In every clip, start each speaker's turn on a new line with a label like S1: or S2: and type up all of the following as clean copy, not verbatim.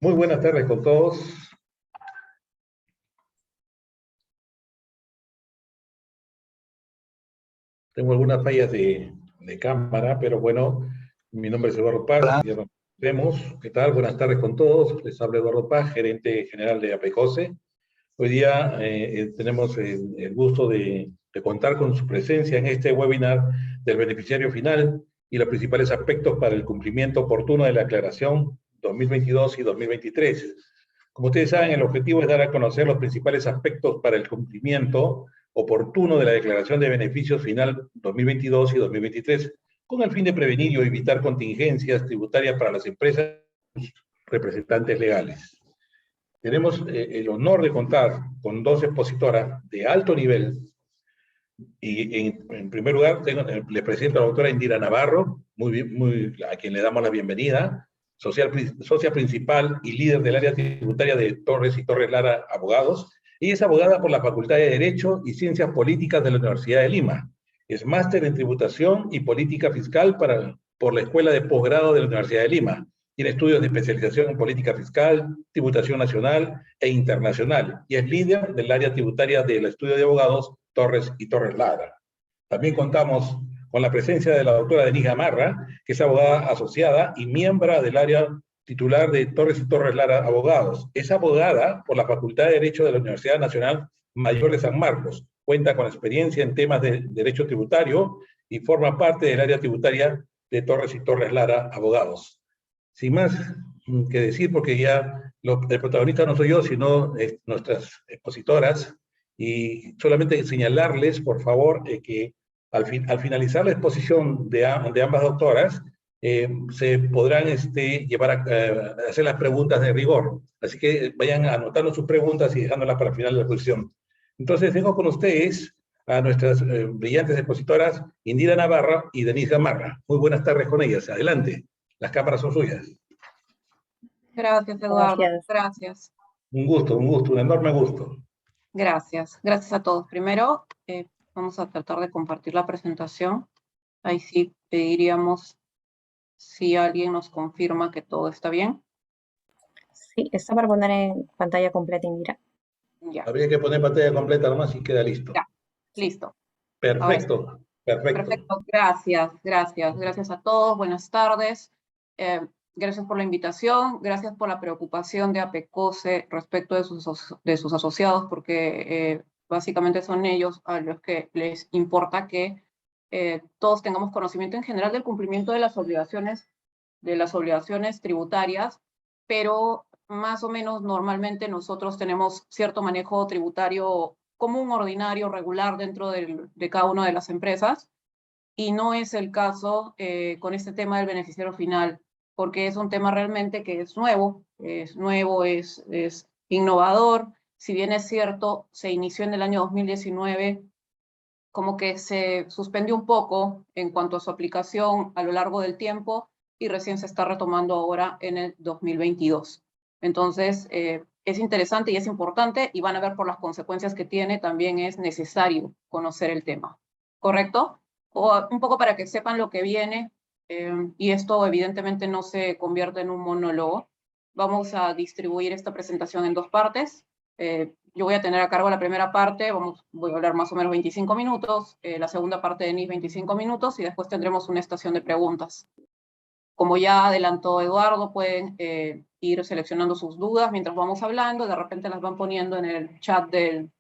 S1: Muy buenas tardes con todos. Tengo algunas fallas de cámara, pero bueno, mi nombre es Eduardo Paz,
S2: Hola.
S1: ya nos vemos. ¿Qué tal? Buenas tardes con todos. Les habla Eduardo Paz, gerente general de APECOSE. Hoy día tenemos el gusto de contar con su presencia en este webinar del beneficiario final y los principales aspectos para el cumplimiento oportuno de la aclaración 2022 y 2023. Como ustedes saben, el objetivo es dar a conocer los principales aspectos para el cumplimiento oportuno de la declaración de beneficios final 2022 y 2023, con el fin de prevenir y evitar contingencias tributarias para las empresas y representantes legales. Tenemos el honor de contar con dos expositoras de alto nivel y en primer lugar les presento a la doctora Indira Navarro, a quien le damos la bienvenida, socia principal y líder del área tributaria de Torres y Torres Lara Abogados. Ella es abogada por la Facultad de Derecho y Ciencias Políticas de la Universidad de Lima. Es máster en Tributación y Política Fiscal por la Escuela de Posgrado de la Universidad de Lima. Tiene estudios de especialización en política fiscal, tributación nacional e internacional, y es líder del área tributaria del estudio de abogados Torres y Torres Lara. También contamos con la presencia de la doctora Denise Gamarra, que es abogada asociada y miembro del área titular de Torres y Torres Lara Abogados. Es abogada por la Facultad de Derecho de la Universidad Nacional Mayor de San Marcos. Cuenta con experiencia en temas de derecho tributario y forma parte del área tributaria de Torres y Torres Lara Abogados. Sin más que decir, porque ya el protagonista no soy yo, sino nuestras expositoras, y solamente señalarles, por favor, que al finalizar la exposición de ambas doctoras, se podrán llevar a hacer las preguntas de rigor. Así que vayan anotando sus preguntas y dejándolas para el final de la exposición. Entonces, dejo con ustedes a nuestras brillantes expositoras, Indira Navarra y Denise Gamarra. Muy buenas tardes con ellas. Adelante. Las cámaras son suyas.
S3: Gracias, Eduardo. Gracias.
S1: Un gusto, un enorme gusto.
S3: Gracias. Gracias a todos. Primero, vamos a tratar de compartir la presentación. Ahí sí pediríamos si alguien nos confirma que todo está bien.
S4: Sí, está para poner en pantalla completa, Indira.
S3: Ya.
S1: Habría que poner pantalla completa nomás y queda listo.
S3: Ya, listo.
S1: Perfecto, perfecto.
S3: Gracias a todos. Buenas tardes. Gracias por la invitación. Gracias por la preocupación de APECOSE respecto de sus asociados, porque básicamente son ellos a los que les importa que todos tengamos conocimiento en general del cumplimiento de las obligaciones tributarias, pero más o menos normalmente nosotros tenemos cierto manejo tributario común, ordinario, regular dentro de cada una de las empresas, y no es el caso con este tema del beneficiario final, porque es un tema realmente que es nuevo, es innovador. Si bien es cierto, se inició en el año 2019, como que se suspendió un poco en cuanto a su aplicación a lo largo del tiempo, y recién se está retomando ahora en el 2022. Entonces, es interesante y es importante, y van a ver por las consecuencias que tiene, también es necesario conocer el tema. ¿Correcto? Un poco para que sepan lo que viene, y esto evidentemente no se convierte en un monólogo. Vamos a distribuir esta presentación en dos partes. Yo voy a tener a cargo la primera parte, voy a hablar más o menos 25 minutos, la segunda parte de NIS 25 minutos, y después tendremos una estación de preguntas. Como ya adelantó Eduardo, pueden ir seleccionando sus dudas mientras vamos hablando, de repente las van poniendo en el chat del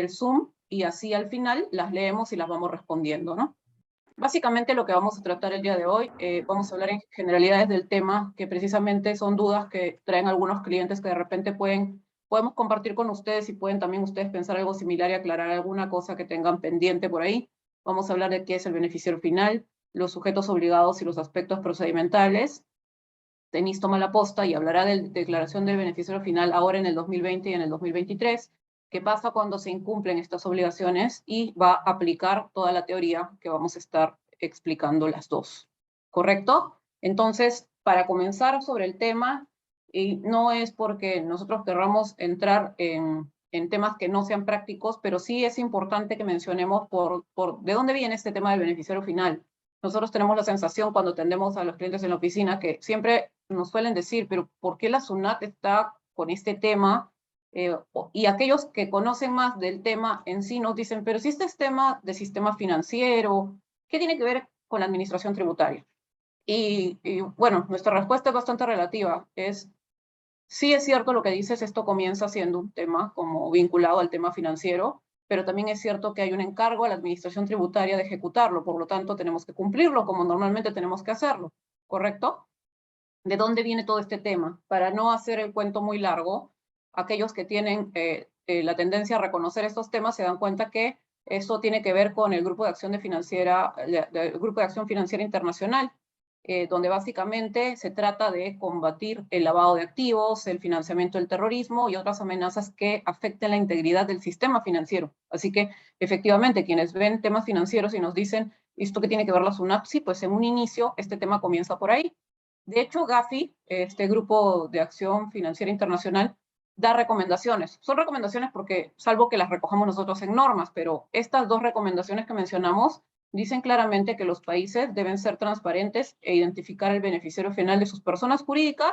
S3: Zoom, y así al final las leemos y las vamos respondiendo, ¿no? Básicamente lo que vamos a tratar el día de hoy, vamos a hablar en generalidades del tema, que precisamente son dudas que traen algunos clientes que de repente podemos compartir con ustedes, y pueden también ustedes pensar algo similar y aclarar alguna cosa que tengan pendiente por ahí. Vamos a hablar de qué es el beneficiario final, los sujetos obligados y los aspectos procedimentales. Denise toma la posta y hablará de declaración del beneficiario final ahora en el 2020 y en el 2023. ¿Qué pasa cuando se incumplen estas obligaciones? Y va a aplicar toda la teoría que vamos a estar explicando las dos. ¿Correcto? Entonces, para comenzar sobre el tema, y no es porque nosotros querramos entrar en temas que no sean prácticos, pero sí es importante que mencionemos de dónde viene este tema del beneficiario final. Nosotros tenemos la sensación cuando atendemos a los clientes en la oficina que siempre nos suelen decir, pero ¿por qué la SUNAT está con este tema? Y aquellos que conocen más del tema en sí nos dicen, pero si este es tema de sistema financiero, ¿qué tiene que ver con la administración tributaria? Y bueno, nuestra respuesta es bastante relativa. Sí es cierto lo que dices, esto comienza siendo un tema como vinculado al tema financiero, pero también es cierto que hay un encargo a la administración tributaria de ejecutarlo, por lo tanto tenemos que cumplirlo como normalmente tenemos que hacerlo, ¿correcto? ¿De dónde viene todo este tema? Para no hacer el cuento muy largo, aquellos que tienen la tendencia a reconocer estos temas se dan cuenta que esto tiene que ver con el Grupo de Acción el Grupo de Acción Financiera Internacional, donde básicamente se trata de combatir el lavado de activos, el financiamiento del terrorismo y otras amenazas que afecten la integridad del sistema financiero. Así que, efectivamente, quienes ven temas financieros y nos dicen, ¿esto qué tiene que ver la SUNAT? Sí, pues en un inicio este tema comienza por ahí. De hecho, Gafi, este Grupo de Acción Financiera Internacional, da recomendaciones. Son recomendaciones porque, salvo que las recojamos nosotros en normas, pero estas dos recomendaciones que mencionamos dicen claramente que los países deben ser transparentes e identificar el beneficiario final de sus personas jurídicas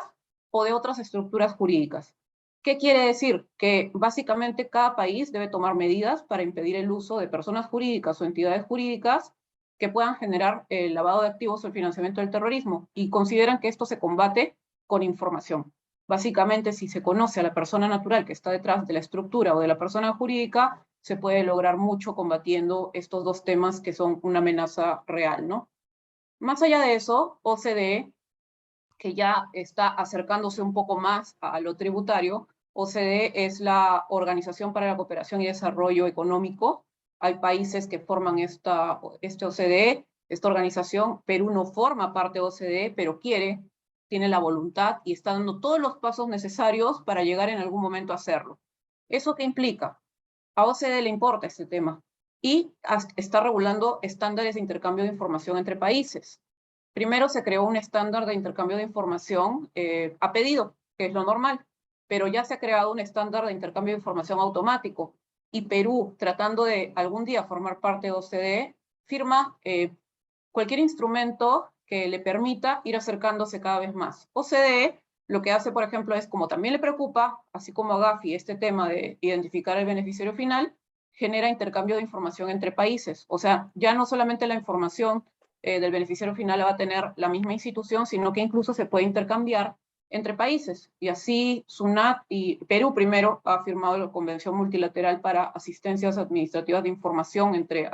S3: o de otras estructuras jurídicas. ¿Qué quiere decir? Que básicamente cada país debe tomar medidas para impedir el uso de personas jurídicas o entidades jurídicas que puedan generar el lavado de activos o el financiamiento del terrorismo, y consideran que esto se combate con información. Básicamente, si se conoce a la persona natural que está detrás de la estructura o de la persona jurídica, se puede lograr mucho combatiendo estos dos temas que son una amenaza real, ¿no? Más allá de eso, OCDE, que ya está acercándose un poco más a lo tributario, OCDE es la Organización para la Cooperación y Desarrollo Económico. Hay países que forman este OCDE, esta organización. Perú no forma parte de OCDE, pero tiene la voluntad y está dando todos los pasos necesarios para llegar en algún momento a hacerlo. ¿Eso qué implica? A OCDE le importa este tema y está regulando estándares de intercambio de información entre países. Primero se creó un estándar de intercambio de información a pedido, que es lo normal, pero ya se ha creado un estándar de intercambio de información automático, y Perú, tratando de algún día formar parte de OCDE, firma cualquier instrumento que le permita ir acercándose cada vez más. OCDE lo que hace, por ejemplo, es, como también le preocupa, así como a Gafi, este tema de identificar el beneficiario final, genera intercambio de información entre países. O sea, ya no solamente la información del beneficiario final la va a tener la misma institución, sino que incluso se puede intercambiar entre países. Y así SUNAT y Perú primero ha firmado la Convención Multilateral para Asistencias Administrativas de Información entre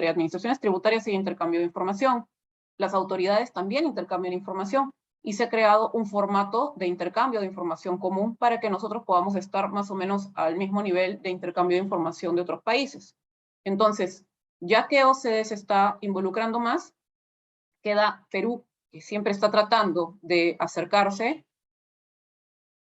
S3: administraciones tributarias y intercambio de información. Las autoridades también intercambian información y se ha creado un formato de intercambio de información común para que nosotros podamos estar más o menos al mismo nivel de intercambio de información de otros países. Entonces, ya que OCDE se está involucrando más, queda Perú, que siempre está tratando de acercarse.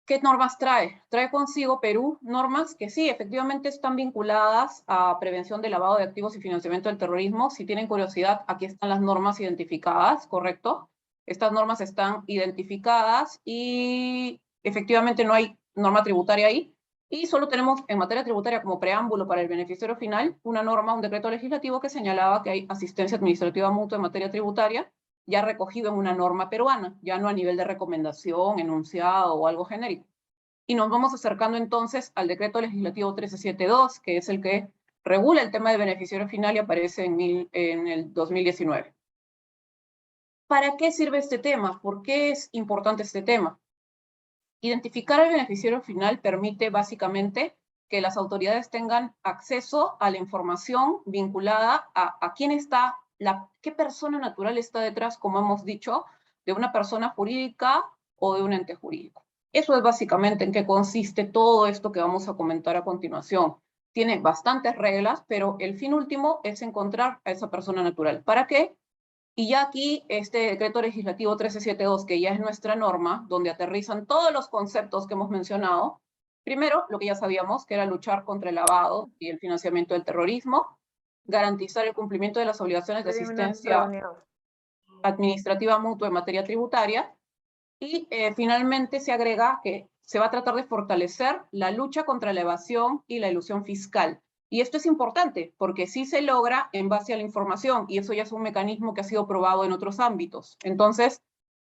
S3: ¿Qué normas trae? Trae consigo Perú normas que sí, efectivamente están vinculadas a prevención de lavado de activos y financiamiento del terrorismo. Si tienen curiosidad, aquí están las normas identificadas, ¿correcto? Estas normas están identificadas y efectivamente no hay norma tributaria ahí. Y solo tenemos en materia tributaria como preámbulo para el beneficiario final una norma, un decreto legislativo que señalaba que hay asistencia administrativa mutua en materia tributaria, ya recogido en una norma peruana, ya no a nivel de recomendación, enunciado o algo genérico. Y nos vamos acercando entonces al decreto legislativo 1372, que es el que regula el tema de beneficiario final y aparece en el 2019. ¿Para qué sirve este tema? ¿Por qué es importante este tema? Identificar al beneficiario final permite básicamente que las autoridades tengan acceso a la información vinculada a quién está, qué persona natural está detrás, como hemos dicho, de una persona jurídica o de un ente jurídico. Eso es básicamente en qué consiste todo esto que vamos a comentar a continuación. Tiene bastantes reglas, pero el fin último es encontrar a esa persona natural. ¿Para qué? Y ya aquí este decreto legislativo 1372, que ya es nuestra norma, donde aterrizan todos los conceptos que hemos mencionado. Primero, lo que ya sabíamos, que era luchar contra el lavado y el financiamiento del terrorismo, garantizar el cumplimiento de las obligaciones de asistencia administrativa mutua en materia tributaria, y finalmente se agrega que se va a tratar de fortalecer la lucha contra la evasión y la elusión fiscal. Y esto es importante porque sí se logra en base a la información, y eso ya es un mecanismo que ha sido probado en otros ámbitos. Entonces,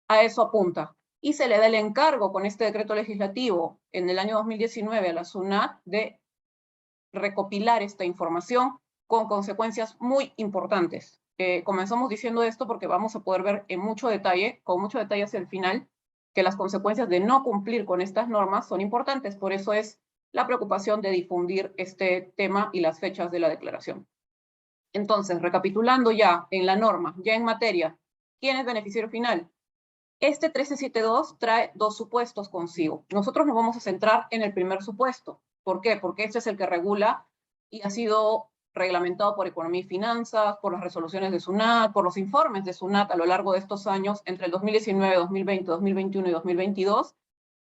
S3: a eso apunta. y se le da el encargo con este decreto legislativo en el año 2019 a la SUNAT de recopilar esta información con consecuencias muy importantes. Comenzamos diciendo esto porque vamos a poder ver con mucho detalle hacia el final, que las consecuencias de no cumplir con estas normas son importantes. Por eso es la preocupación de difundir este tema y las fechas de la declaración. Entonces, recapitulando ya en la norma, ya en materia, ¿quién es beneficiario final? Este 1372 trae dos supuestos consigo. Nosotros nos vamos a centrar en el primer supuesto. ¿Por qué? Porque este es el que regula y ha sido reglamentado por Economía y Finanzas, por las resoluciones de SUNAT, por los informes de SUNAT a lo largo de estos años, entre el 2019, 2020, 2021 y 2022.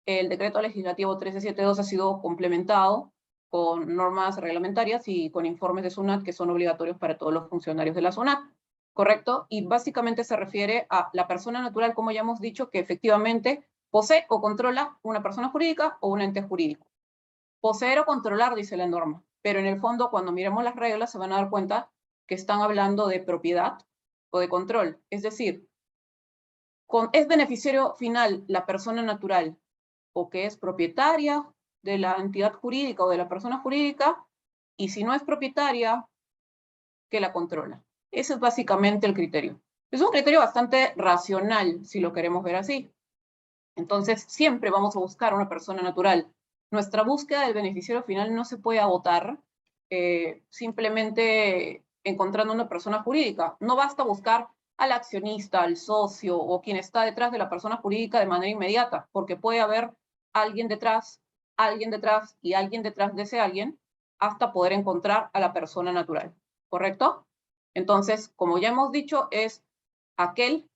S3: El decreto legislativo 1372 ha sido complementado con normas reglamentarias y con informes de SUNAT que son obligatorios para todos los funcionarios de la SUNAT. ¿Correcto? Y básicamente se refiere a la persona natural, como ya hemos dicho, que efectivamente posee o controla una persona jurídica o un ente jurídico. Poseer o controlar, dice la norma, pero en el fondo, cuando miremos las reglas, se van a dar cuenta que están hablando de propiedad o de control. Es decir, es beneficiario final la persona natural o que es propietaria de la entidad jurídica o de la persona jurídica, y si no es propietaria, que la controla. Ese es básicamente el criterio. Es un criterio bastante racional, si lo queremos ver así. Entonces, siempre vamos a buscar una persona natural. Nuestra búsqueda del beneficiario final no se puede agotar simplemente encontrando una persona jurídica. No basta buscar al accionista, al socio o quien está detrás de la persona jurídica de manera inmediata, porque puede haber alguien detrás y alguien detrás de ese alguien hasta poder encontrar a la persona natural. ¿Correcto? Entonces, como ya hemos dicho, es aquel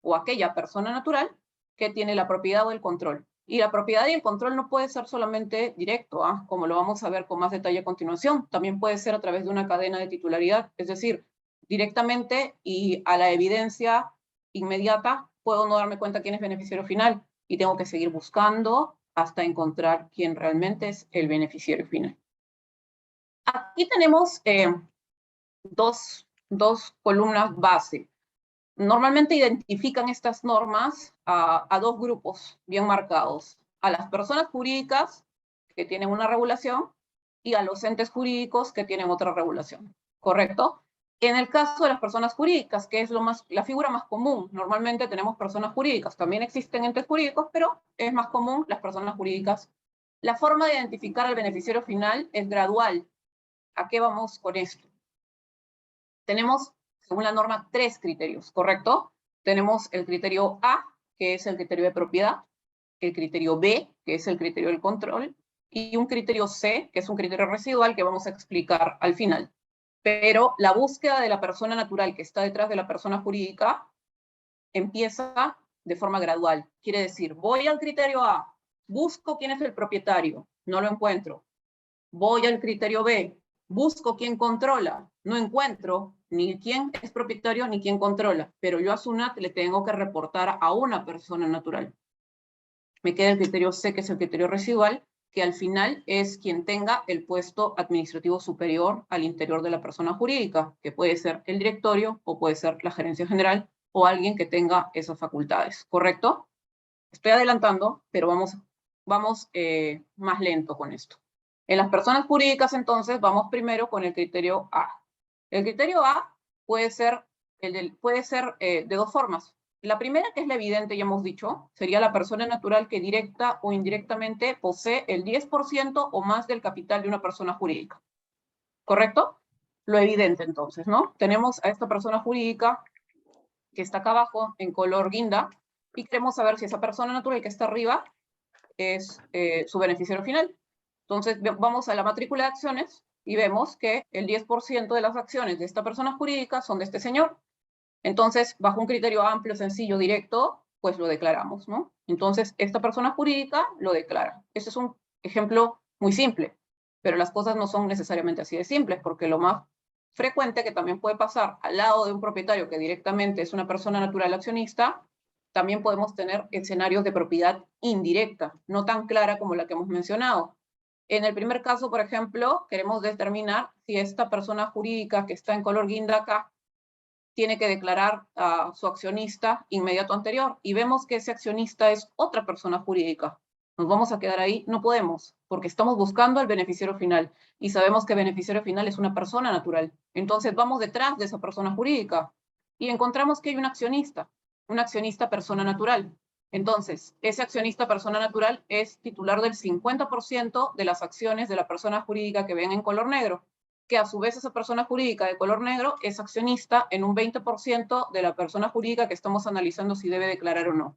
S3: o aquella persona natural que tiene la propiedad o el control. Y la propiedad y el control no puede ser solamente directo, como lo vamos a ver con más detalle a continuación. También puede ser a través de una cadena de titularidad, es decir, directamente y a la evidencia inmediata puedo no darme cuenta quién es beneficiario final y tengo que seguir buscando hasta encontrar quién realmente es el beneficiario final. Aquí tenemos dos columnas base. Normalmente identifican estas normas a dos grupos bien marcados: a las personas jurídicas que tienen una regulación y a los entes jurídicos que tienen otra regulación, ¿correcto? En el caso de las personas jurídicas, que es la figura más común, normalmente tenemos personas jurídicas, también existen entes jurídicos, pero es más común las personas jurídicas. La forma de identificar al beneficiario final es gradual. ¿A qué vamos con esto? Tenemos, según la norma, 3 criterios, ¿correcto? Tenemos el criterio A, que es el criterio de propiedad, el criterio B, que es el criterio del control, y un criterio C, que es un criterio residual que vamos a explicar al final. Pero la búsqueda de la persona natural que está detrás de la persona jurídica empieza de forma gradual. Quiere decir, voy al criterio A, busco quién es el propietario, no lo encuentro. Voy al criterio B, busco quién controla, no encuentro ni quién es propietario ni quién controla, pero yo a SUNAT le tengo que reportar a una persona natural. Me queda el criterio C, que es el criterio residual, que al final es quien tenga el puesto administrativo superior al interior de la persona jurídica, que puede ser el directorio o puede ser la gerencia general o alguien que tenga esas facultades, ¿correcto? Estoy adelantando, pero vamos más lento con esto. En las personas jurídicas, entonces, vamos primero con el criterio A. El criterio A puede ser de dos formas. La primera, que es la evidente, ya hemos dicho, sería la persona natural que directa o indirectamente posee el 10% o más del capital de una persona jurídica. ¿Correcto? Lo evidente, entonces, ¿no? Tenemos a esta persona jurídica que está acá abajo en color guinda y queremos saber si esa persona natural que está arriba es su beneficiario final. Entonces, vamos a la matrícula de acciones y vemos que el 10% de las acciones de esta persona jurídica son de este señor. Entonces, bajo un criterio amplio, sencillo, directo, pues lo declaramos, ¿no? Entonces, esta persona jurídica lo declara. Este es un ejemplo muy simple, pero las cosas no son necesariamente así de simples, porque lo más frecuente que también puede pasar al lado de un propietario que directamente es una persona natural accionista, también podemos tener escenarios de propiedad indirecta, no tan clara como la que hemos mencionado. En el primer caso, por ejemplo, queremos determinar si esta persona jurídica que está en color guinda acá tiene que declarar a su accionista inmediato anterior, y vemos que ese accionista es otra persona jurídica. ¿Nos vamos a quedar ahí? No podemos, porque estamos buscando al beneficiario final, y sabemos que el beneficiario final es una persona natural. Entonces vamos detrás de esa persona jurídica, y encontramos que hay un accionista persona natural. Entonces, ese accionista persona natural es titular del 50% de las acciones de la persona jurídica que ven en color negro, que a su vez esa persona jurídica de color negro es accionista en un 20% de la persona jurídica que estamos analizando si debe declarar o no.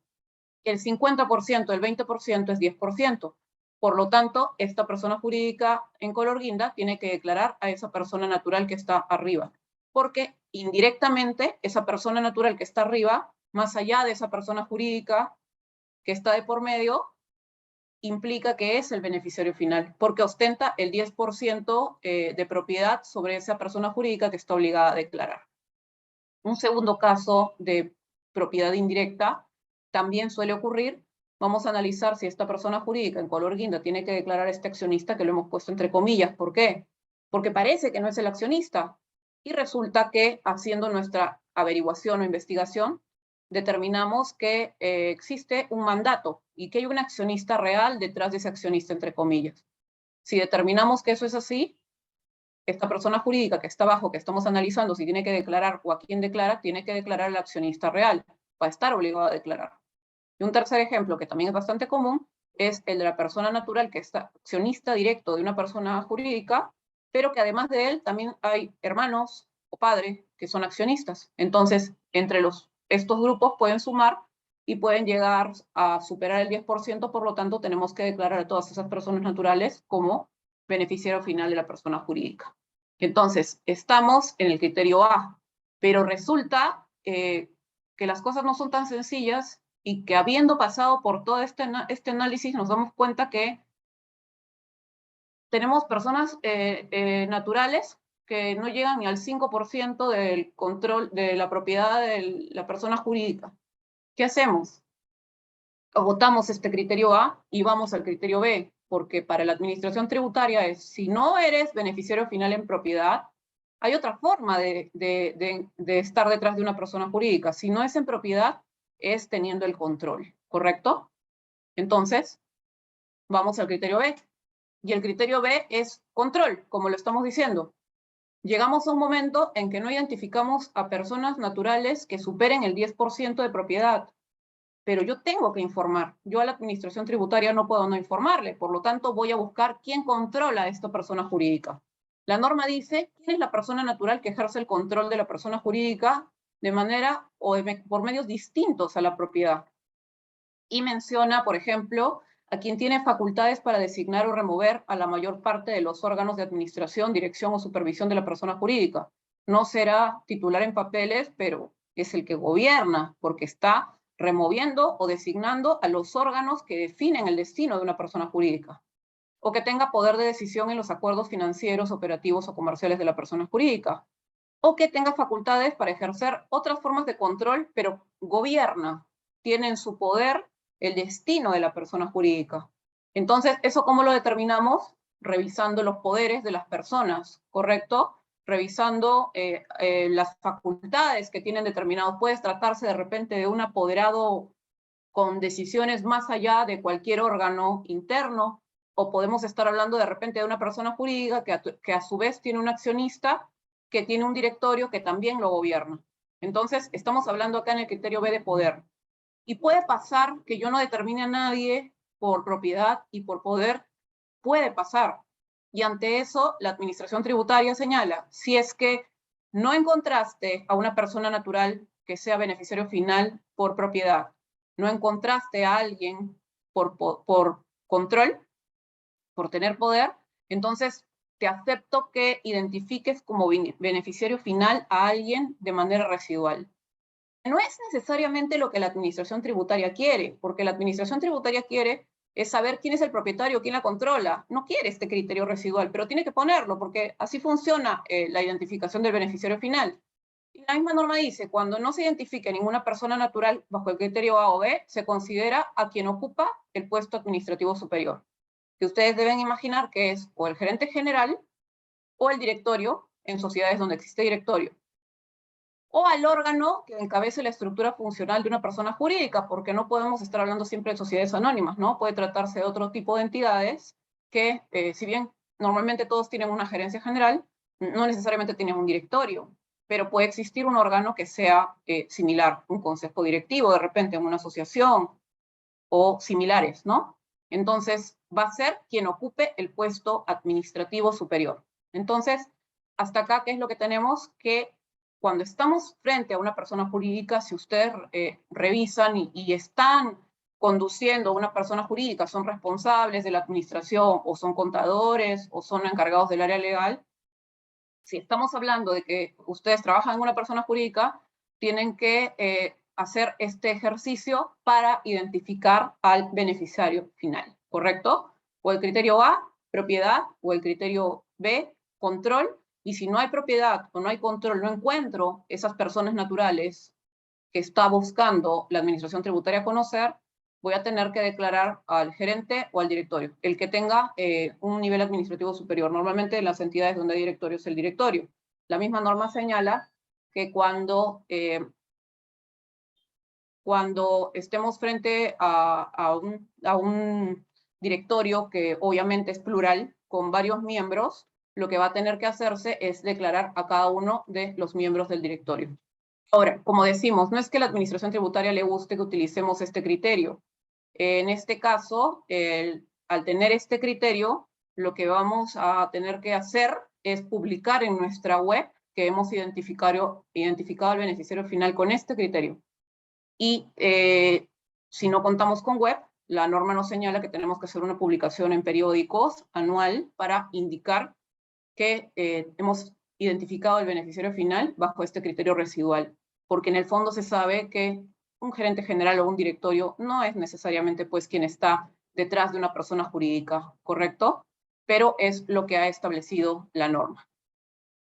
S3: El 50%, el 20% es 10%. Por lo tanto, esta persona jurídica en color guinda tiene que declarar a esa persona natural que está arriba, porque indirectamente esa persona natural que está arriba, más allá de esa persona jurídica que está de por medio, implica que es el beneficiario final, porque ostenta el 10% de propiedad sobre esa persona jurídica que está obligada a declarar. Un segundo caso de propiedad indirecta también suele ocurrir. Vamos a analizar si esta persona jurídica en color guinda tiene que declarar a este accionista, que lo hemos puesto entre comillas. ¿Por qué? Porque parece que no es el accionista, y resulta que haciendo nuestra averiguación o investigación, determinamos que existe un mandato y que hay un accionista real detrás de ese accionista, entre comillas. Si determinamos que eso es así, esta persona jurídica que está abajo, que estamos analizando si tiene que declarar o a quién declara, tiene que declarar al accionista real, va a estar obligado a declarar. Y un tercer ejemplo, que también es bastante común, es el de la persona natural que está accionista directo de una persona jurídica, pero que además de él también hay hermanos o padres que son accionistas. Entonces, entre estos grupos pueden sumar y pueden llegar a superar el 10%, por lo tanto tenemos que declarar a todas esas personas naturales como beneficiario final de la persona jurídica. Entonces, estamos en el criterio A, pero resulta que las cosas no son tan sencillas, y que habiendo pasado por todo este análisis nos damos cuenta que tenemos personas naturales que no llegan ni al 5% del control de la propiedad de la persona jurídica. ¿Qué hacemos? Votamos este criterio A y vamos al criterio B, porque para la administración tributaria es, si no eres beneficiario final en propiedad, hay otra forma de estar detrás de una persona jurídica. Si no es en propiedad, es teniendo el control, ¿correcto? Entonces, vamos al criterio B. Y el criterio B es control, como lo estamos diciendo. Llegamos a un momento en que no identificamos a personas naturales que superen el 10% de propiedad, pero yo tengo que informar. Yo a la administración tributaria no puedo no informarle, por lo tanto voy a buscar quién controla a esta persona jurídica. La norma dice quién es la persona natural que ejerce el control de la persona jurídica de manera o por medios distintos a la propiedad. Y menciona, por ejemplo, a quien tiene facultades para designar o remover a la mayor parte de los órganos de administración, dirección o supervisión de la persona jurídica. No será titular en papeles, pero es el que gobierna, porque está removiendo o designando a los órganos que definen el destino de una persona jurídica, o que tenga poder de decisión en los acuerdos financieros, operativos o comerciales de la persona jurídica, o que tenga facultades para ejercer otras formas de control, pero gobierna, tiene en su poder el destino de la persona jurídica. Entonces, ¿eso cómo lo determinamos? Revisando los poderes de las personas, ¿correcto? Revisando las facultades que tienen determinados. Puede tratarse de repente de un apoderado con decisiones más allá de cualquier órgano interno, o podemos estar hablando de repente de una persona jurídica que a su vez tiene un accionista que tiene un directorio que también lo gobierna. Entonces, estamos hablando acá en el criterio B de poder. Y puede pasar que yo no determine a nadie por propiedad y por poder, puede pasar. Y ante eso, la administración tributaria señala, si es que no encontraste a una persona natural que sea beneficiario final por propiedad, no encontraste a alguien por control, por tener poder, entonces te acepto que identifiques como beneficiario final a alguien de manera residual. No es necesariamente lo que la administración tributaria quiere, porque la administración tributaria quiere es saber quién es el propietario, quién la controla. No quiere este criterio residual, pero tiene que ponerlo, porque así funciona la identificación del beneficiario final. Y la misma norma dice, cuando no se identifique ninguna persona natural bajo el criterio A o B, se considera a quien ocupa el puesto administrativo superior, que ustedes deben imaginar que es o el gerente general o el directorio en sociedades donde existe directorio. o al órgano que encabece la estructura funcional de una persona jurídica, porque no podemos estar hablando siempre de sociedades anónimas, ¿no? Puede tratarse de otro tipo de entidades que, si bien normalmente todos tienen una gerencia general, no necesariamente tienen un directorio, pero puede existir un órgano que sea similar, un consejo directivo, de repente en una asociación o similares, ¿no? Entonces, va a ser quien ocupe el puesto administrativo superior. Entonces, hasta acá, ¿qué es lo que tenemos? Que cuando estamos frente a una persona jurídica, si ustedes revisan y están conduciendo una persona jurídica, son responsables de la administración, o son contadores, o son encargados del área legal, si estamos hablando de que ustedes trabajan en una persona jurídica, tienen que hacer este ejercicio para identificar al beneficiario final, ¿correcto? O el criterio A, propiedad, o el criterio B, control, y si no hay propiedad o no hay control, no encuentro esas personas naturales que está buscando la administración tributaria conocer, voy a tener que declarar al gerente o al directorio, el que tenga un nivel administrativo superior. Normalmente en las entidades donde hay directorio es el directorio. La misma norma señala que cuando estemos frente a un directorio que obviamente es plural, con varios miembros, lo que va a tener que hacerse es declarar a cada uno de los miembros del directorio. Ahora, como decimos, no es que a la administración tributaria le guste que utilicemos este criterio. En este caso, al tener este criterio, lo que vamos a tener que hacer es publicar en nuestra web que hemos identificado al beneficiario final con este criterio. Y si no contamos con web, la norma nos señala que tenemos que hacer una publicación en periódicos anual para indicar que hemos identificado el beneficiario final bajo este criterio residual, porque en el fondo se sabe que un gerente general o un directorio no es necesariamente pues quien está detrás de una persona jurídica, ¿correcto? Pero es lo que ha establecido la norma.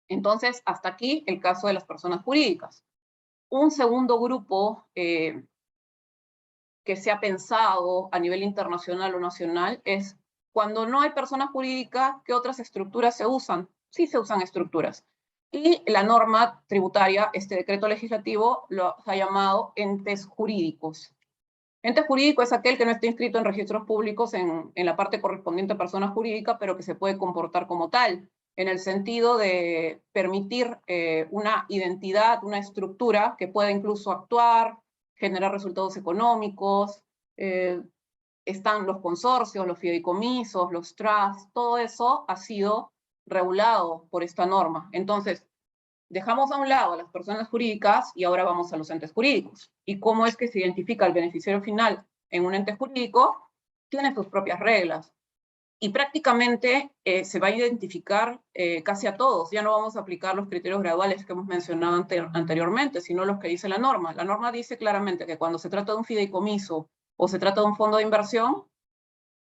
S3: Entonces, hasta aquí el caso de las personas jurídicas. Un segundo grupo que se ha pensado a nivel internacional o nacional es cuando no hay persona jurídica, ¿qué otras estructuras se usan? Sí se usan estructuras. Y la norma tributaria, este decreto legislativo, lo ha llamado entes jurídicos. Ente jurídico es aquel que no está inscrito en registros públicos en la parte correspondiente a persona jurídica, pero que se puede comportar como tal, en el sentido de permitir una identidad, una estructura que pueda incluso actuar, generar resultados económicos, están los consorcios, los fideicomisos, los trusts, todo eso ha sido regulado por esta norma. Entonces, dejamos a un lado a las personas jurídicas y ahora vamos a los entes jurídicos. ¿Y cómo es que se identifica el beneficiario final en un ente jurídico? Tiene sus propias reglas. Y prácticamente se va a identificar casi a todos. Ya no vamos a aplicar los criterios graduales que hemos mencionado anteriormente, sino los que dice la norma. La norma dice claramente que cuando se trata de un fideicomiso o se trata de un fondo de inversión,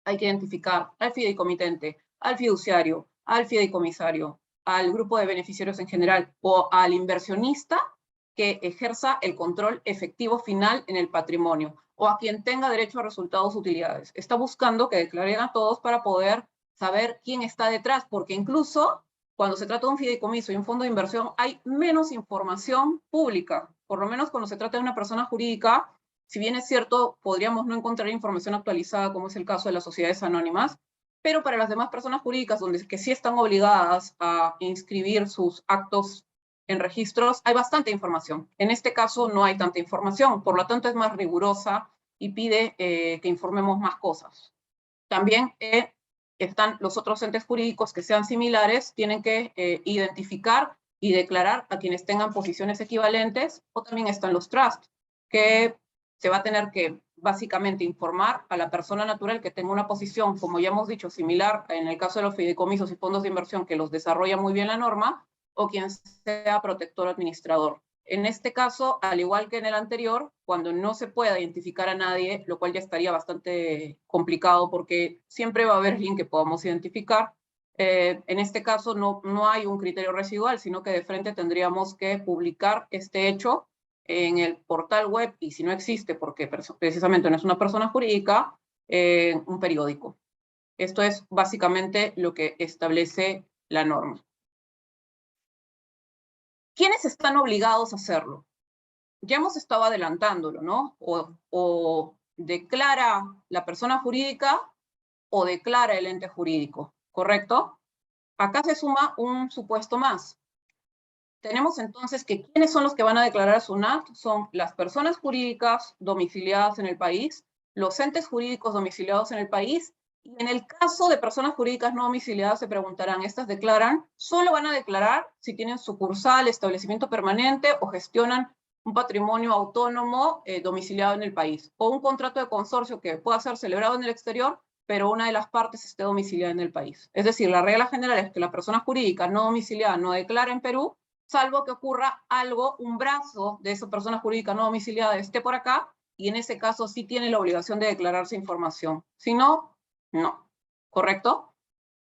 S3: hay que identificar al fideicomitente, al fiduciario, al fideicomisario, al grupo de beneficiarios en general o al inversionista que ejerza el control efectivo final en el patrimonio o a quien tenga derecho a resultados utilidades. Está buscando que declaren a todos para poder saber quién está detrás, porque incluso cuando se trata de un fideicomiso y un fondo de inversión hay menos información pública, por lo menos cuando se trata de una persona jurídica. Si bien es cierto, podríamos no encontrar información actualizada, como es el caso de las sociedades anónimas, pero para las demás personas jurídicas, que sí están obligadas a inscribir sus actos en registros, hay bastante información. En este caso no hay tanta información, por lo tanto es más rigurosa y pide que informemos más cosas. También están los otros entes jurídicos que sean similares, tienen que identificar y declarar a quienes tengan posiciones equivalentes, o también están los trusts, que se va a tener que básicamente informar a la persona natural que tenga una posición, como ya hemos dicho, similar en el caso de los fideicomisos y fondos de inversión que los desarrolla muy bien la norma, o quien sea protector administrador. En este caso, al igual que en el anterior, cuando no se pueda identificar a nadie, lo cual ya estaría bastante complicado porque siempre va a haber alguien que podamos identificar, en este caso no hay un criterio residual, sino que de frente tendríamos que publicar este hecho en el portal web, y si no existe, porque precisamente no es una persona jurídica, un periódico. Esto es básicamente lo que establece la norma. ¿quiénes están obligados a hacerlo? Ya hemos estado adelantándolo, ¿no? O declara la persona jurídica o declara el ente jurídico, ¿correcto? Acá se suma un supuesto más. Tenemos entonces que ¿quiénes son los que van a declarar a SUNAT? Son las personas jurídicas domiciliadas en el país, los entes jurídicos domiciliados en el país, y en el caso de personas jurídicas no domiciliadas se preguntarán, ¿estas declaran? Solo van a declarar si tienen sucursal, establecimiento permanente o gestionan un patrimonio autónomo domiciliado en el país, o un contrato de consorcio que pueda ser celebrado en el exterior, pero una de las partes esté domiciliada en el país. Es decir, la regla general es que la persona jurídica no domiciliada no declara en Perú, salvo que ocurra algo, un brazo de esa persona jurídica no domiciliada esté por acá, y en ese caso sí tiene la obligación de declararse información. Si no, no. ¿Correcto?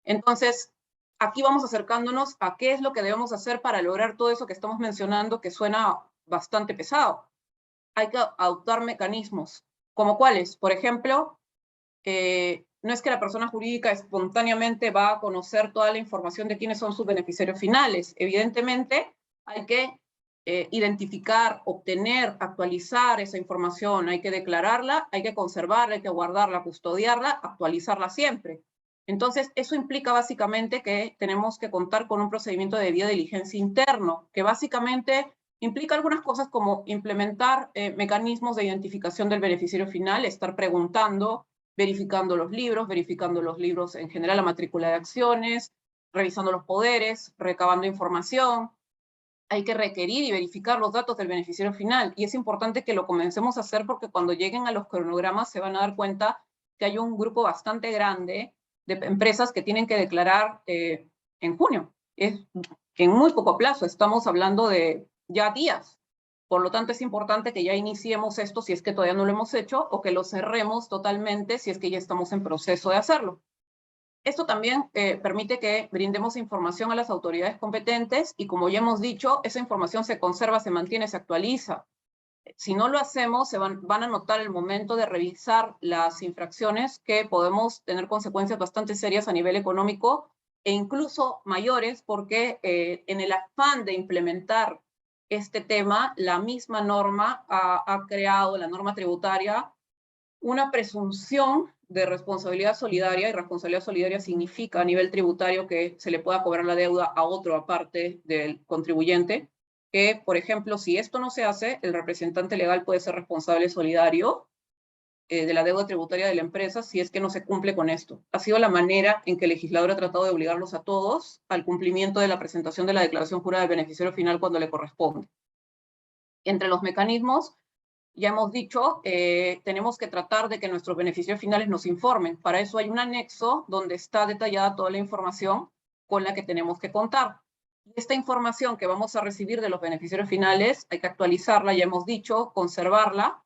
S3: Entonces, aquí vamos acercándonos a qué es lo que debemos hacer para lograr todo eso que estamos mencionando, que suena bastante pesado. Hay que adoptar mecanismos, como cuáles. Por ejemplo, no es que la persona jurídica espontáneamente va a conocer toda la información de quiénes son sus beneficiarios finales. Evidentemente, hay que identificar, obtener, actualizar esa información. Hay que declararla, hay que conservarla, hay que guardarla, custodiarla, actualizarla siempre. Entonces, eso implica básicamente que tenemos que contar con un procedimiento de debida diligencia interno, que básicamente implica algunas cosas como implementar mecanismos de identificación del beneficiario final, estar preguntando, verificando los libros en general, la matrícula de acciones, revisando los poderes, recabando información. Hay que requerir y verificar los datos del beneficiario final. Y es importante que lo comencemos a hacer porque cuando lleguen a los cronogramas se van a dar cuenta que hay un grupo bastante grande de empresas que tienen que declarar en junio. Es en muy poco plazo, estamos hablando de ya días. Por lo tanto, es importante que ya iniciemos esto si es que todavía no lo hemos hecho o que lo cerremos totalmente si es que ya estamos en proceso de hacerlo. Esto también permite que brindemos información a las autoridades competentes y, como ya hemos dicho, esa información se conserva, se mantiene, se actualiza. Si no lo hacemos, van a notar el momento de revisar las infracciones que podemos tener consecuencias bastante serias a nivel económico e incluso mayores porque en el afán de implementar este tema, la misma norma ha creado, la norma tributaria, una presunción de responsabilidad solidaria, y responsabilidad solidaria significa a nivel tributario que se le pueda cobrar la deuda a otro aparte del contribuyente, que, por ejemplo, si esto no se hace, el representante legal puede ser responsable solidario de la deuda tributaria de la empresa si es que no se cumple con esto. Ha sido la manera en que el legislador ha tratado de obligarlos a todos al cumplimiento de la presentación de la declaración jurada del beneficiario final cuando le corresponde. Entre los mecanismos, ya hemos dicho, tenemos que tratar de que nuestros beneficiarios finales nos informen. Para eso hay un anexo donde está detallada toda la información con la que tenemos que contar. Esta información que vamos a recibir de los beneficiarios finales, hay que actualizarla, ya hemos dicho, conservarla.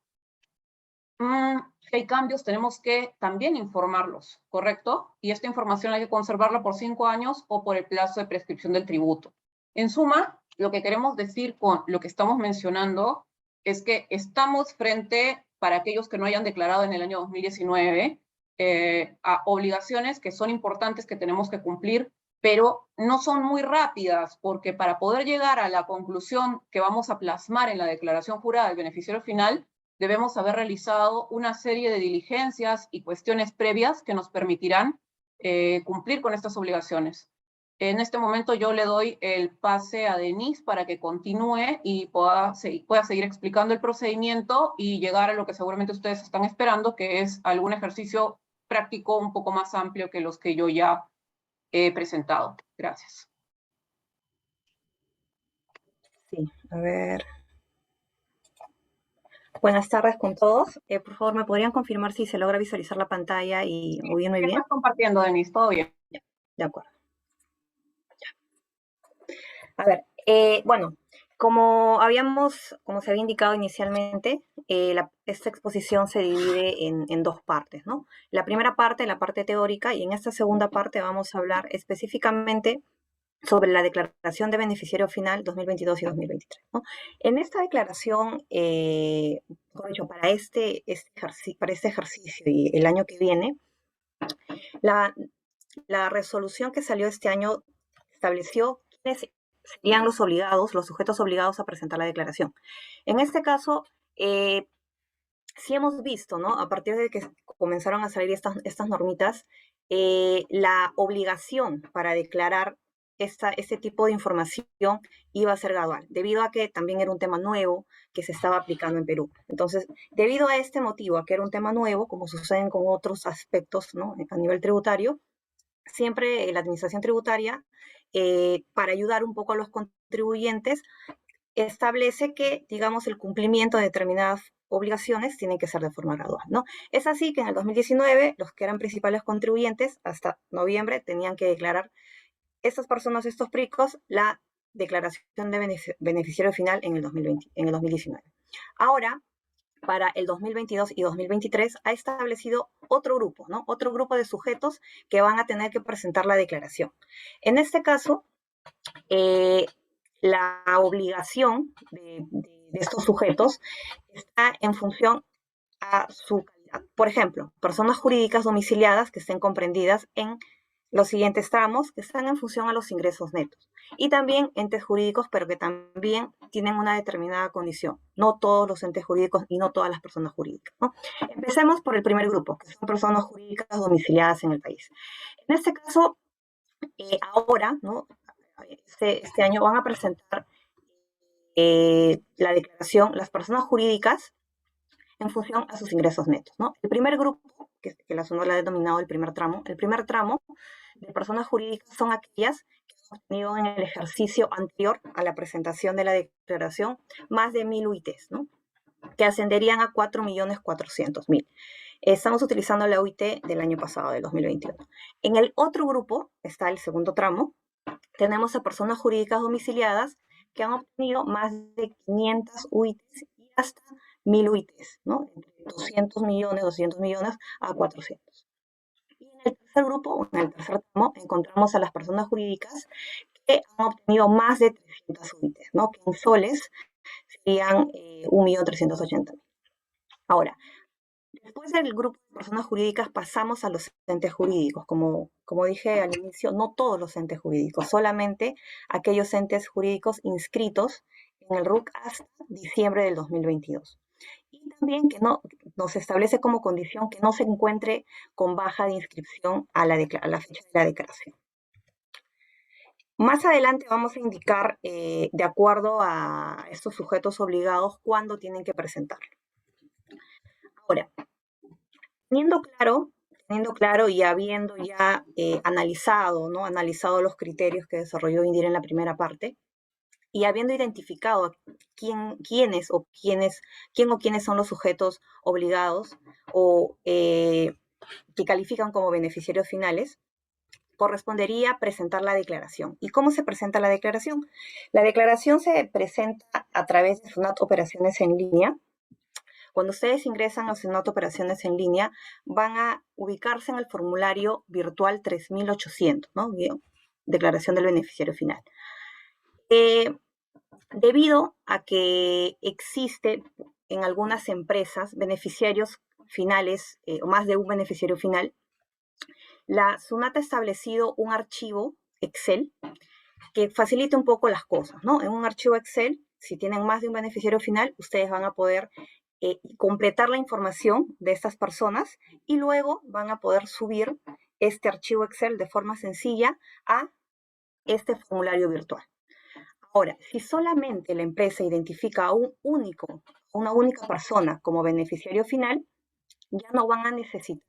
S3: Si hay cambios, tenemos que también informarlos, ¿correcto? Y esta información hay que conservarla por 5 años o por el plazo de prescripción del tributo. En suma, lo que queremos decir con lo que estamos mencionando es que estamos frente, para aquellos que no hayan declarado en el año 2019, a obligaciones que son importantes, que tenemos que cumplir, pero no son muy rápidas, porque para poder llegar a la conclusión que vamos a plasmar en la declaración jurada del beneficiario final, debemos haber realizado una serie de diligencias y cuestiones previas que nos permitirán cumplir con estas obligaciones. En este momento yo le doy el pase a Denise para que continúe y pueda seguir explicando el procedimiento y llegar a lo que seguramente ustedes están esperando, que es algún ejercicio práctico un poco más amplio que los que yo ya he presentado. Gracias.
S4: Sí, a ver. Buenas tardes con todos. Por favor, ¿me podrían confirmar si se logra visualizar la pantalla y oírme bien?
S3: Estás compartiendo, Denise, todo bien.
S4: De acuerdo. A ver, bueno, como se había indicado inicialmente, esta exposición se divide en dos partes, ¿no? La primera parte, la parte teórica, y en esta segunda parte vamos a hablar específicamente sobre la declaración de beneficiario final 2022 y 2023, ¿no? En esta declaración, mejor dicho, para este ejercicio y el año que viene, la resolución que salió este año estableció quiénes serían los sujetos obligados a presentar la declaración. En este caso, sí hemos visto, ¿no? A partir de que comenzaron a salir estas normitas, la obligación para declarar este tipo de información iba a ser gradual, debido a que también era un tema nuevo que se estaba aplicando en Perú. Entonces, debido a este motivo, a que era un tema nuevo, como suceden con otros aspectos, ¿no? A nivel tributario, siempre la administración tributaria, para ayudar un poco a los contribuyentes, establece que, digamos, el cumplimiento de determinadas obligaciones tiene que ser de forma gradual, ¿no? Es así que en el 2019, los que eran principales contribuyentes, hasta noviembre, tenían que declarar estas personas, estos PRICOS, la declaración de beneficiario final en el 2019. Ahora, para el 2022 y 2023, ha establecido otro grupo, ¿no? Otro grupo de sujetos que van a tener que presentar la declaración. En este caso, la obligación de estos sujetos está en función a su calidad. Por ejemplo, personas jurídicas domiciliadas que estén comprendidas en los siguientes tramos, que están en función a los ingresos netos. Y también entes jurídicos, pero que también tienen una determinada condición. No todos los entes jurídicos y no todas las personas jurídicas, ¿no? Empecemos por el primer grupo, que son personas jurídicas domiciliadas en el país. En este caso, ahora, ¿no? Este año van a presentar la declaración las personas jurídicas en función a sus ingresos netos, ¿no? El primer grupo, que la zona la ha denominado el primer tramo de personas jurídicas son aquellas que han obtenido en el ejercicio anterior a la presentación de la declaración más de 1.000 UITs, ¿no? Que ascenderían a 4.400.000. Estamos utilizando la UIT del año pasado, del 2021. En el otro grupo, está el segundo tramo, tenemos a personas jurídicas domiciliadas que han obtenido más de 500 UITs y hasta 1.000 UITs, ¿no? Entre 200 millones a 400. Y en el tercer grupo, en el tercer tramo, encontramos a las personas jurídicas que han obtenido más de 300 UITs, ¿no? Que en soles serían 1.380.000. Ahora, después del grupo de personas jurídicas pasamos a los entes jurídicos. Como dije al inicio, no todos los entes jurídicos, solamente aquellos entes jurídicos inscritos en el RUC hasta diciembre del 2022. Y también que nos establece como condición que no se encuentre con baja de inscripción a la fecha de la declaración. Más adelante vamos a indicar, de acuerdo a estos sujetos obligados, cuándo tienen que presentarlo. Ahora, teniendo claro y habiendo ya analizado los criterios que desarrolló Indira en la primera parte, y habiendo identificado quién o quiénes son los sujetos obligados o que califican como beneficiarios finales, correspondería presentar la declaración. ¿Y cómo se presenta la declaración? La declaración se presenta a través de SUNAT Operaciones en Línea. Cuando ustedes ingresan a SUNAT Operaciones en Línea, van a ubicarse en el formulario virtual 3800, ¿no? Declaración del beneficiario final. Debido a que existe en algunas empresas beneficiarios finales, o más de un beneficiario final, la SUNAT ha establecido un archivo Excel que facilita un poco las cosas, ¿no? En un archivo Excel, si tienen más de un beneficiario final, ustedes van a poder completar la información de estas personas y luego van a poder subir este archivo Excel de forma sencilla a este formulario virtual. Ahora, si solamente la empresa identifica a una única persona como beneficiario final, ya no van a necesitar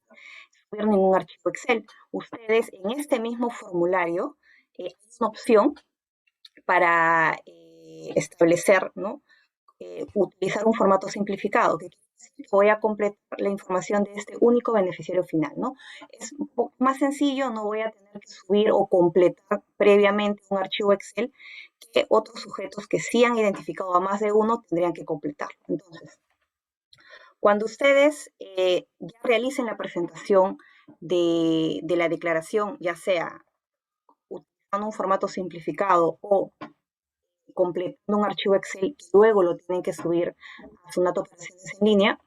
S4: subir ningún archivo Excel. Ustedes en este mismo formulario hay una opción para establecer, ¿no? Utilizar un formato simplificado, que voy a completar la información de este único beneficiario final, ¿no? Es un poco más sencillo, no voy a tener que subir o completar previamente un archivo Excel que otros sujetos que sí han identificado a más de uno tendrían que completar. Entonces, cuando ustedes ya realicen la presentación de la declaración, ya sea utilizando un formato simplificado o completando un archivo Excel y luego lo tienen que subir a SUNAT Operaciones en Línea,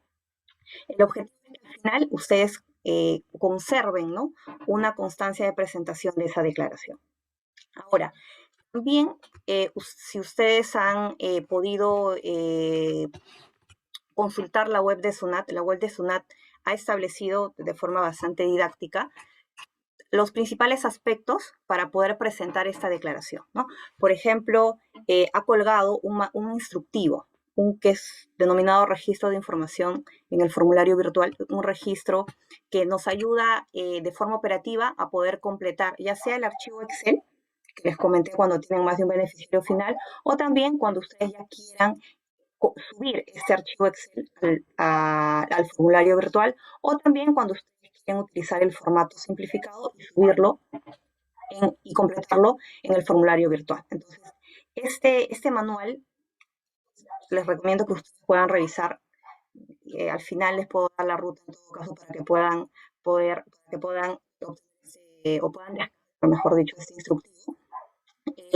S4: el objetivo es que al final ustedes conserven, ¿no? Una constancia de presentación de esa declaración. Ahora, También, si ustedes han podido consultar la web de SUNAT ha establecido de forma bastante didáctica los principales aspectos para poder presentar esta declaración, ¿no? Por ejemplo, ha colgado un instructivo, que es denominado registro de información en el formulario virtual, un registro que nos ayuda de forma operativa a poder completar ya sea el archivo Excel, que les comenté cuando tienen más de un beneficiario final, o también cuando ustedes ya quieran subir este archivo Excel al formulario virtual, o también cuando ustedes quieren utilizar el formato simplificado y subirlo y completarlo en el formulario virtual. Entonces, este manual les recomiendo que ustedes puedan revisar. Al final les puedo dar la ruta en todo caso para que puedan descargar, mejor dicho, este instructivo.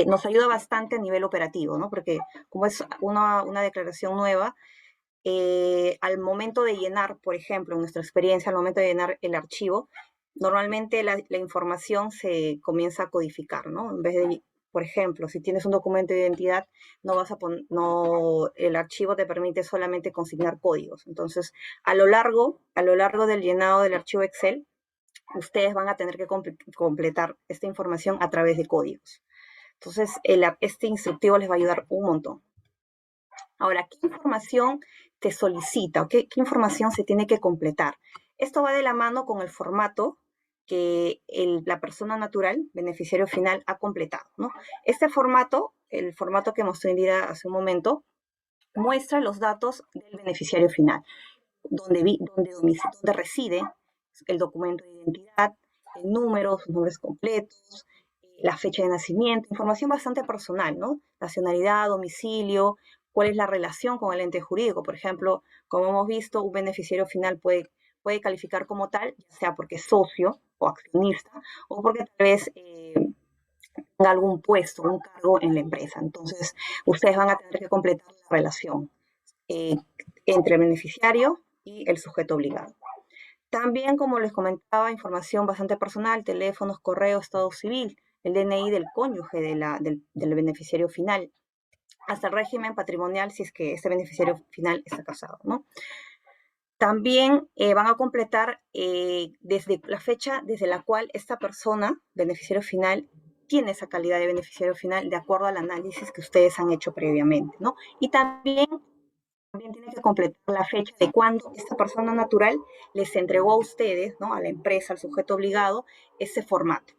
S4: Nos ayuda bastante a nivel operativo, ¿no? Porque como es una declaración nueva, al momento de llenar, por ejemplo, en nuestra experiencia, al momento de llenar el archivo, normalmente la información se comienza a codificar, ¿no? En vez de, por ejemplo, si tienes un documento de identidad, el archivo te permite solamente consignar códigos. Entonces, a lo largo del llenado del archivo Excel, ustedes van a tener que completar esta información a través de códigos. Entonces, este instructivo les va a ayudar un montón. Ahora, ¿qué información te solicita o qué información se tiene que completar? Esto va de la mano con el formato que la persona natural, beneficiario final, ha completado, ¿no? Este formato, el formato que mostró Indira hace un momento, muestra los datos del beneficiario final, donde reside el documento de identidad, el número, sus nombres completos, la fecha de nacimiento, información bastante personal, ¿no? Nacionalidad, domicilio, cuál es la relación con el ente jurídico. Por ejemplo, como hemos visto, un beneficiario final puede calificar como tal, ya sea porque es socio o accionista, o porque tal vez tenga algún puesto, un cargo en la empresa. Entonces, ustedes van a tener que completar la relación entre el beneficiario y el sujeto obligado. También, como les comentaba, información bastante personal, teléfonos, correo, estado civil, el DNI del cónyuge del beneficiario final, hasta el régimen patrimonial si es que ese beneficiario final está casado, ¿no? También van a completar desde la fecha desde la cual esta persona, beneficiario final, tiene esa calidad de beneficiario final de acuerdo al análisis que ustedes han hecho previamente, ¿no? Y también tiene que completar la fecha de cuando esta persona natural les entregó a ustedes, ¿no? A la empresa, al sujeto obligado, ese formato.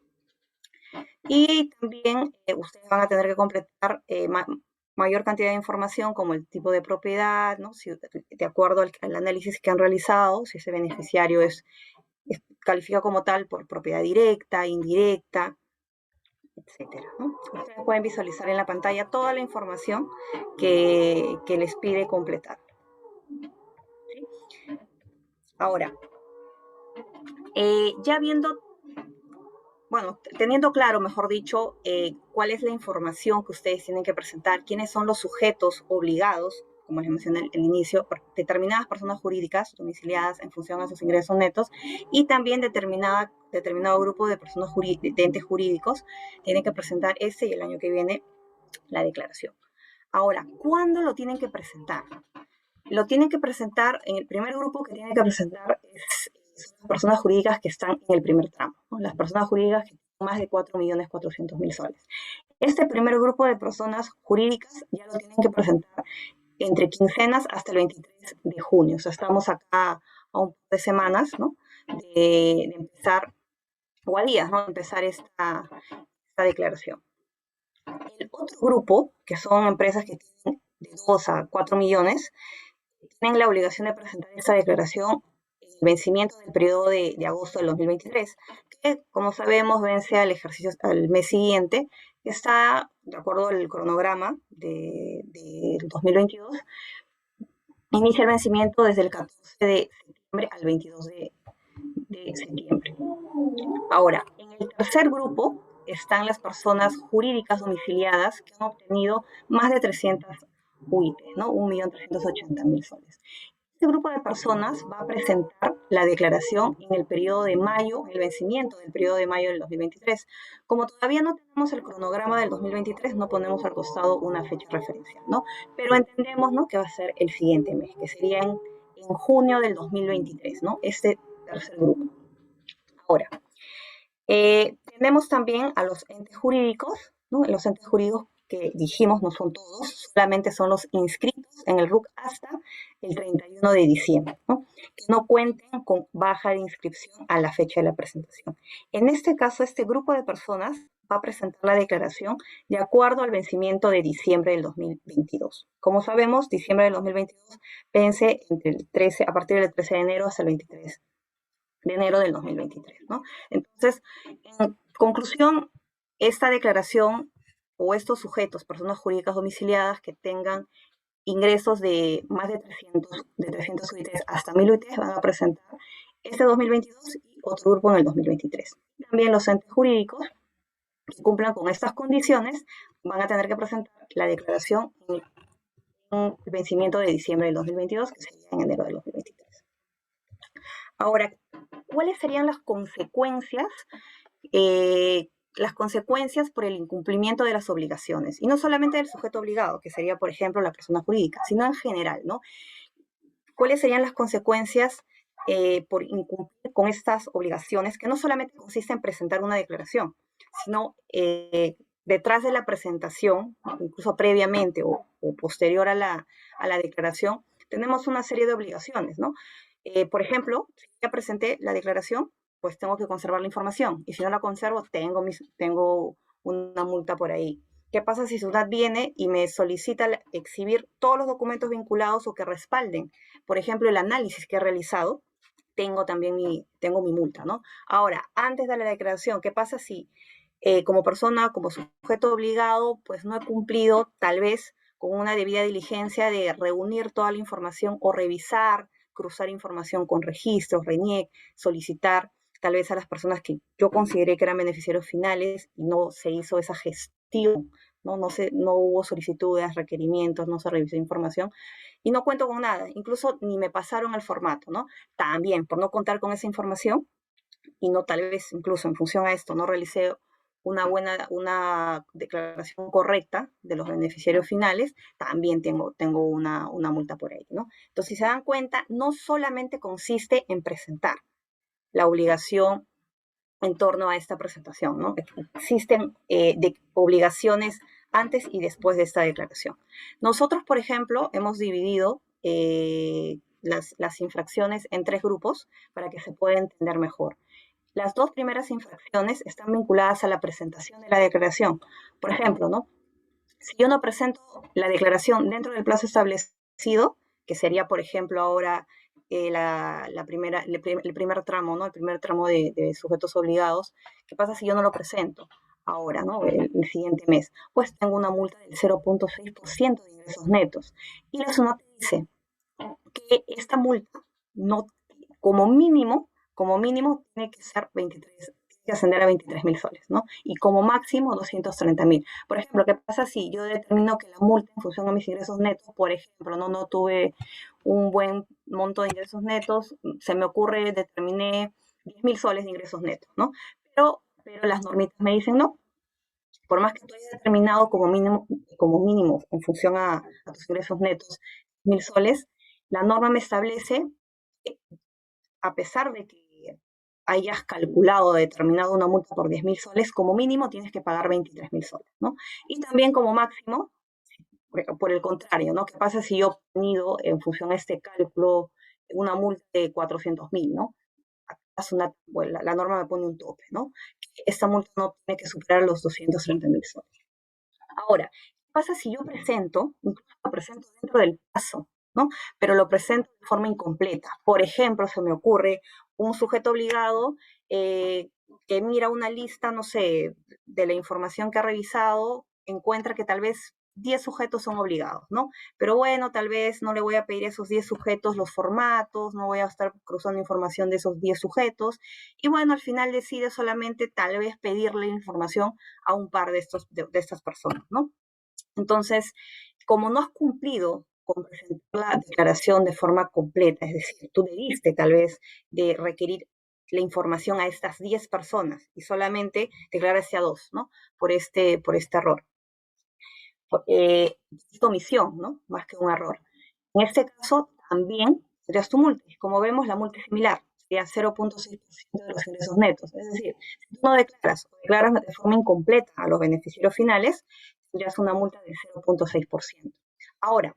S4: Y también ustedes van a tener que completar mayor cantidad de información como el tipo de propiedad, ¿no? De acuerdo al análisis que han realizado, si ese beneficiario califica como tal por propiedad directa, indirecta, etcétera, ¿no? Ustedes pueden visualizar en la pantalla toda la información que les pide completar. ¿Sí? Ahora, teniendo claro, mejor dicho, cuál es la información que ustedes tienen que presentar, quiénes son los sujetos obligados, como les mencioné al inicio, determinadas personas jurídicas domiciliadas en función a sus ingresos netos, y también determinado grupo de personas de entes jurídicos tienen que presentar y el año que viene la declaración. Ahora, ¿cuándo lo tienen que presentar? Lo tienen que presentar en el primer grupo que tienen que presentar son las personas jurídicas que están en el primer tramo, ¿no? Las personas jurídicas que tienen más de 4.400.000 soles. Este primer grupo de personas jurídicas ya lo tienen que presentar entre quincenas hasta el 23 de junio. O sea, estamos acá a un par de semanas, ¿no? de empezar, o a días, ¿no? De empezar esta declaración. El otro grupo, que son empresas que tienen de 2 a 4 millones, tienen la obligación de presentar esta declaración en el vencimiento del periodo de agosto del 2023, que, como sabemos, vence al mes siguiente, que está, de acuerdo al cronograma del 2022, inicia el vencimiento desde el 14 de septiembre al 22 de septiembre. Ahora, en el tercer grupo están las personas jurídicas domiciliadas que han obtenido más de 300 UIT, ¿no? 1.380.000 soles. Este grupo de personas va a presentar la declaración en el periodo de mayo, el vencimiento del periodo de mayo del 2023. Como todavía no tenemos el cronograma del 2023, no ponemos al costado una fecha referencial, ¿no? Pero entendemos, ¿no?, que va a ser el siguiente mes, que sería en junio del 2023, ¿no? Este tercer grupo. Ahora, tenemos también a los entes jurídicos, ¿no? Los entes jurídicos que dijimos no son todos, solamente son los inscritos en el RUC hasta el 31 de diciembre, ¿no? Que no cuenten con baja de inscripción a la fecha de la presentación. En este caso, este grupo de personas va a presentar la declaración de acuerdo al vencimiento de diciembre del 2022. Como sabemos, diciembre del 2022 vence a partir del 13 de enero hasta el 23 de enero del 2023, ¿no? Entonces, en conclusión, esta declaración o estos sujetos, personas jurídicas domiciliadas que tengan ingresos de más de 300 UITs hasta 1000 UITs van a presentar este 2022 y otro grupo en el 2023. También los entes jurídicos que cumplan con estas condiciones van a tener que presentar la declaración en el vencimiento de diciembre del 2022, que sería en enero del 2023. Ahora, ¿cuáles serían las consecuencias? Las consecuencias por el incumplimiento de las obligaciones. Y no solamente del sujeto obligado, que sería, por ejemplo, la persona jurídica, sino en general, ¿no? ¿Cuáles serían las consecuencias por incumplir con estas obligaciones, que no solamente consiste en presentar una declaración, sino detrás de la presentación, incluso previamente o posterior a la declaración, tenemos una serie de obligaciones, ¿no? Por ejemplo, si ya presenté la declaración, pues tengo que conservar la información. Y si no la conservo, tengo una multa por ahí. ¿Qué pasa si SUNAT viene y me solicita exhibir todos los documentos vinculados o que respalden, por ejemplo, el análisis que he realizado? Tengo mi multa, ¿no? Ahora, antes de la declaración, ¿qué pasa si como persona, como sujeto obligado, pues no he cumplido tal vez con una debida diligencia de reunir toda la información o revisar, cruzar información con registros, RENIEC, solicitar tal vez a las personas que yo consideré que eran beneficiarios finales y no se hizo esa gestión, no hubo solicitudes, requerimientos, no se revisó información y no cuento con nada, incluso ni me pasaron el formato, ¿no? También, por no contar con esa información y no tal vez incluso en función a esto, no realicé una declaración correcta de los beneficiarios finales, también tengo una multa por ello, ¿no? Entonces, si se dan cuenta, no solamente consiste en presentar la obligación en torno a esta presentación, ¿no? Existen obligaciones antes y después de esta declaración. Nosotros, por ejemplo, hemos dividido las infracciones en 3 grupos para que se pueda entender mejor. Las 2 primeras infracciones están vinculadas a la presentación de la declaración. Por ejemplo, ¿no? Si yo no presento la declaración dentro del plazo establecido, que sería, por ejemplo, ahora el primer tramo, ¿no? El primer tramo de sujetos obligados, ¿qué pasa si yo no lo presento ahora, ¿no? El siguiente mes? Pues tengo una multa del 0.6% de ingresos netos. Y la SUNAT dice que esta multa no, como mínimo tiene que ser ascender a 23.000 soles, ¿no? Y como máximo 230.000. Por ejemplo, ¿qué pasa si yo determino que la multa en función a mis ingresos netos, por ejemplo, no tuve un buen monto de ingresos netos, se me ocurre, determiné 10.000 soles de ingresos netos, ¿no? Pero las normitas me dicen no. Por más que tú hayas determinado como mínimo en función a tus ingresos netos 1.000 soles, la norma me establece, a pesar de que hayas calculado o determinado una multa por 10.000 soles, como mínimo tienes que pagar 23.000 soles, ¿no? Y también como máximo, por el contrario, ¿no? ¿Qué pasa si yo he tenido, en función a este cálculo, una multa de 400.000, ¿no? La norma me pone un tope, ¿no? Esta multa no tiene que superar los 230.000 soles. Ahora, ¿qué pasa si yo incluso lo presento dentro del plazo, ¿no? Pero lo presento de forma incompleta? Por ejemplo, se me ocurre un sujeto obligado que mira una lista, no sé, de la información que ha revisado, encuentra que tal vez 10 sujetos son obligados, ¿no? Pero bueno, tal vez no le voy a pedir a esos 10 sujetos los formatos, no voy a estar cruzando información de esos 10 sujetos, y bueno, al final decide solamente tal vez pedirle información a un par de estas personas, ¿no? Entonces, como no has cumplido con presentar la declaración de forma completa, es decir, tú debiste tal vez de requerir la información a estas 10 personas y solamente declaraste a 2, ¿no? Por este error. Es omisión, ¿no? Más que un error. En este caso, también serías tu multa. Como vemos, la multa es similar, sería 0.6% de los ingresos netos. Es decir, si tú no declaras o declaras de forma incompleta a los beneficiarios finales, tendrías una multa del 0.6%. Ahora,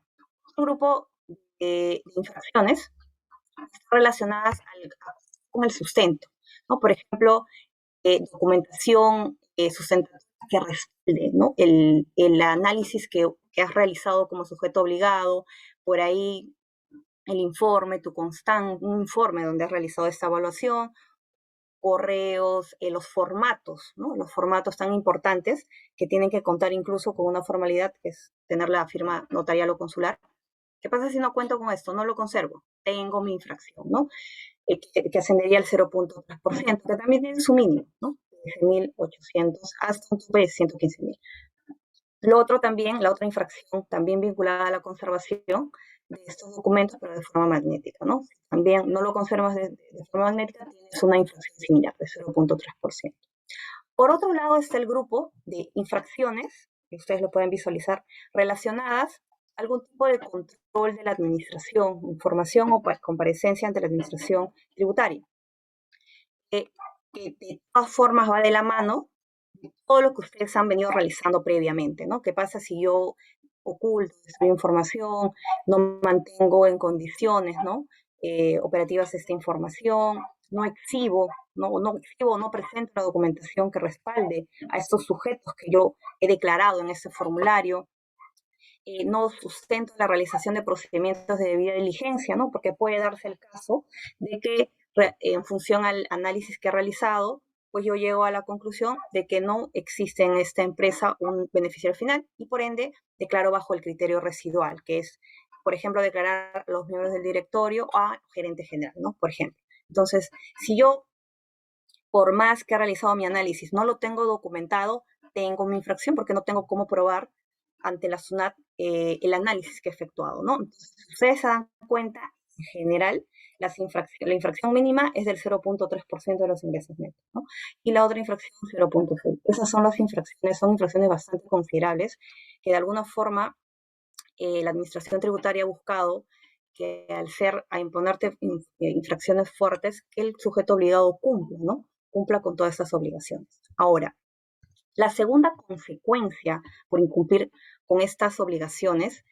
S4: otro grupo de infracciones están relacionadas con el sustento, ¿no? Por ejemplo, documentación sustentativa que respalde, ¿no? el análisis que has realizado como sujeto obligado, por ahí el informe, un informe donde has realizado esta evaluación, correos, los formatos, ¿no? Los formatos tan importantes que tienen que contar incluso con una formalidad que es tener la firma notarial o consular. ¿Qué pasa si no cuento con esto? No lo conservo. Tengo mi infracción, ¿no? Que ascendería al 0.3%, que también tiene su mínimo, ¿no? 13.800 hasta un tope de 115.000. Lo otro también, la otra infracción también vinculada a la conservación de estos documentos, pero de forma magnética, ¿no? También no lo conservas de forma magnética, tienes una infracción similar de 0.3%. Por otro lado está el grupo de infracciones, que ustedes lo pueden visualizar, relacionadas a algún tipo de control de la administración, información o comparecencia ante la administración tributaria, que de todas formas va de la mano de todo lo que ustedes han venido realizando previamente, ¿no? ¿Qué pasa si yo oculto, destruyo información, no mantengo en condiciones, ¿no? Operativas esta información, no exhibo, no presento la documentación que respalde a estos sujetos que yo he declarado en ese formulario, no sustento la realización de procedimientos de debida diligencia, ¿no? Porque puede darse el caso de que en función al análisis que he realizado, pues yo llego a la conclusión de que no existe en esta empresa un beneficiario final y por ende declaro bajo el criterio residual, que es, por ejemplo, declarar a los miembros del directorio o a gerente general, ¿no? Por ejemplo. Entonces, si yo, por más que he realizado mi análisis, no lo tengo documentado, tengo mi infracción porque no tengo cómo probar ante la SUNAT el análisis que he efectuado, ¿no? Entonces, si ustedes se dan cuenta, en general, la infracción mínima es del 0.3% de los ingresos netos, ¿no? Y la otra infracción 0.6%. Esas son las infracciones, son infracciones bastante considerables que de alguna forma la administración tributaria ha buscado que a imponerte infracciones fuertes, que el sujeto obligado cumpla, ¿no? Cumpla con todas estas obligaciones. Ahora, la segunda consecuencia por incumplir con estas obligaciones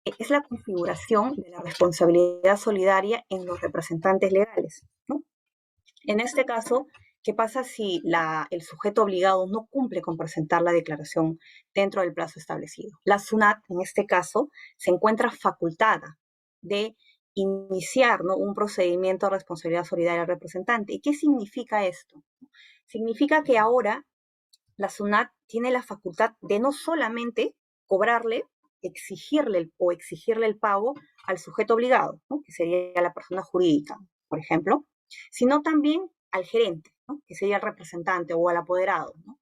S4: es la configuración de la responsabilidad solidaria en los representantes legales, ¿no? En este caso, ¿qué pasa si el sujeto obligado no cumple con presentar la declaración dentro del plazo establecido? La SUNAT, en este caso, se encuentra facultada de iniciar, ¿no? un procedimiento de responsabilidad solidaria al representante. ¿Y qué significa esto? Significa que ahora la SUNAT tiene la facultad de no solamente cobrarle, exigirle el pago al sujeto obligado, ¿no? que sería la persona jurídica, por ejemplo, sino también al gerente, ¿no? que sería el representante o al apoderado, ¿no?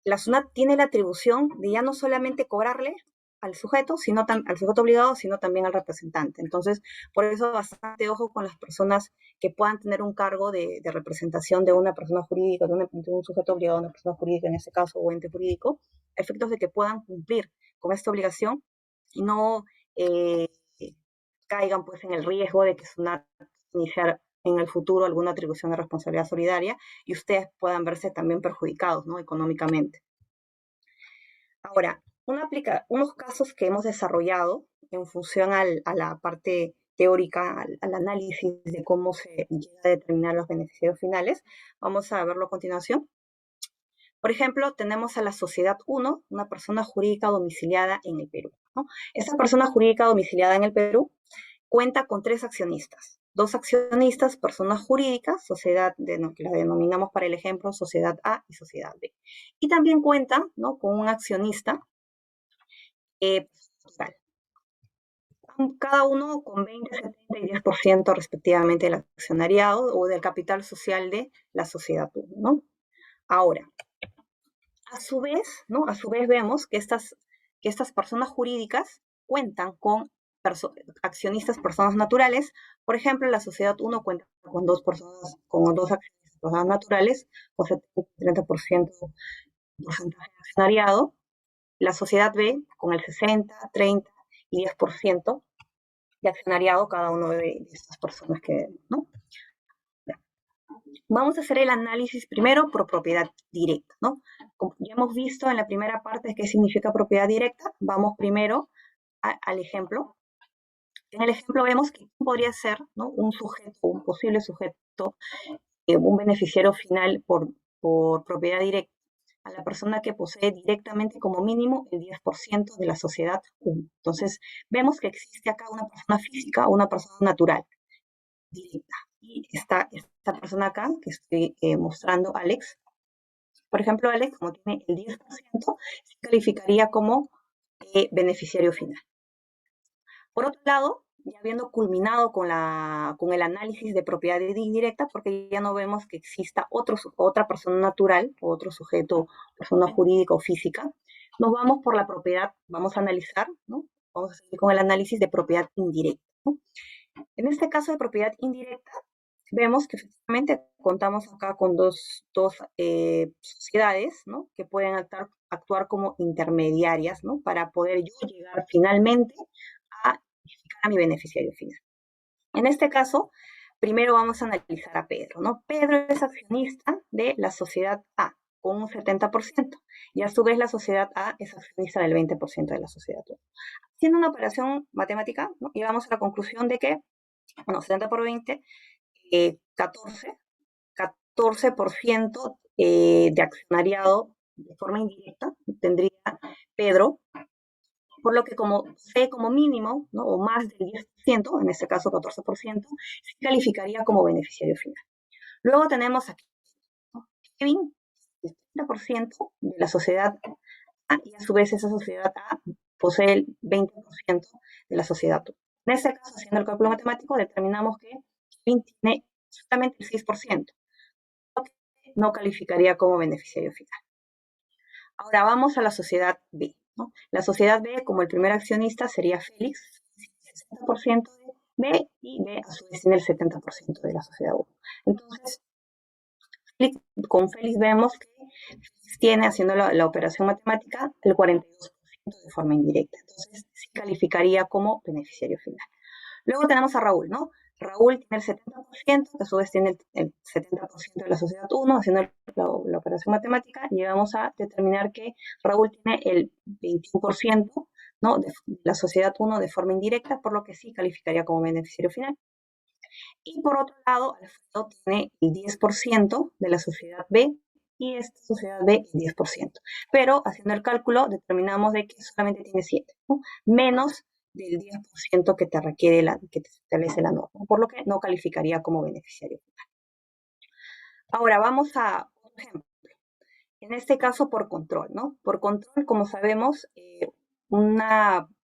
S4: La SUNAT tiene la atribución de ya no solamente cobrarle al sujeto obligado, sino también al representante. Entonces, por eso bastante ojo con las personas que puedan tener un cargo de representación de una persona jurídica, de un sujeto obligado, una persona jurídica en este caso, o ente jurídico, a efectos de que puedan cumplir con esta obligación y no caigan pues en el riesgo de que SUNAT iniciar en el futuro alguna atribución de responsabilidad solidaria y ustedes puedan verse también perjudicados, ¿no? económicamente. Ahora, unos casos que hemos desarrollado en función a la parte teórica, al análisis de cómo se llega a determinar los beneficiarios finales, vamos a verlo a continuación. Por ejemplo, tenemos a la Sociedad 1, una persona jurídica domiciliada en el Perú, ¿no? Esta persona jurídica domiciliada en el Perú cuenta con 3 accionistas. 2 accionistas, personas jurídicas, sociedad, que la denominamos para el ejemplo Sociedad A y Sociedad B. Y también cuenta, ¿no? con un accionista total. Cada uno con 20, 70 y 10% respectivamente del accionariado o del capital social de la Sociedad 1, ¿no? Ahora, a su vez vemos que estas personas jurídicas cuentan con accionistas personas naturales. Por ejemplo, la sociedad 1 cuenta con dos accionistas personas naturales, con 30% porcentaje de accionariado. La sociedad B con el 60, 30 y 10% de accionariado cada uno de estas personas que, ¿no? Vamos a hacer el análisis primero por propiedad directa, ¿no? Como ya hemos visto en la primera parte qué significa propiedad directa, vamos primero al ejemplo. En el ejemplo vemos que podría ser, ¿no?, un sujeto, un posible sujeto, un beneficiario final por propiedad directa, a la persona que posee directamente como mínimo el 10% de la sociedad 1. Entonces, vemos que existe acá una persona física o una persona natural directa. Y esta persona acá, que estoy mostrando, Alex, por ejemplo, Alex, como tiene el 10%, se calificaría como beneficiario final. Por otro lado, ya habiendo culminado con el análisis de propiedad indirecta, porque ya no vemos que exista otra persona natural, o otro sujeto, persona jurídica o física, nos vamos por la propiedad, vamos a analizar, ¿no? Vamos a seguir con el análisis de propiedad indirecta, ¿no? En este caso de propiedad indirecta, vemos que efectivamente contamos acá con dos sociedades, ¿no?, que pueden actuar como intermediarias, ¿no?, para poder yo llegar finalmente a mi beneficiario final. En este caso, primero vamos a analizar a Pedro, ¿no? Pedro es accionista de la sociedad A con un 70%, y a su vez la sociedad A es accionista del 20% de la sociedad A. Haciendo una operación matemática, ¿no?, llegamos a la conclusión de que, bueno, 70 por 20, 14% de accionariado de forma indirecta tendría Pedro, por lo que como mínimo, ¿no?, o más del 10%, en este caso 14%, se calificaría como beneficiario final. Luego tenemos aquí, ¿no?, Kevin, el 30% de la sociedad A, y a su vez esa sociedad A posee el 20% de la sociedad B. En este caso, haciendo el cálculo matemático, determinamos que Kevin tiene exactamente el 6%, lo que no calificaría como beneficiario final. Ahora vamos a la sociedad B, ¿no? La sociedad B, como el primer accionista, sería Félix, 60% de B, y B a su vez tiene el 70% de la sociedad 1. Entonces, con Félix vemos que Félix tiene, haciendo la operación matemática, el 42% de forma indirecta. Entonces, sí calificaría como beneficiario final. Luego tenemos a Raúl, ¿no? Raúl tiene el 70%, que a su vez tiene el 70% de la sociedad 1, haciendo la operación matemática, llegamos a determinar que Raúl tiene el 21%, ¿no?, de la sociedad 1 de forma indirecta, por lo que sí calificaría como beneficiario final. Y por otro lado, Alfredo tiene el 10% de la sociedad B, y esta sociedad B el 10%. Pero haciendo el cálculo, determinamos de que solamente tiene 7, ¿no?, menos del 10% que te requiere que te establece la norma, por lo que no calificaría como beneficiario final. Ahora vamos a otro ejemplo. En este caso por control, ¿no? Por control, como sabemos, un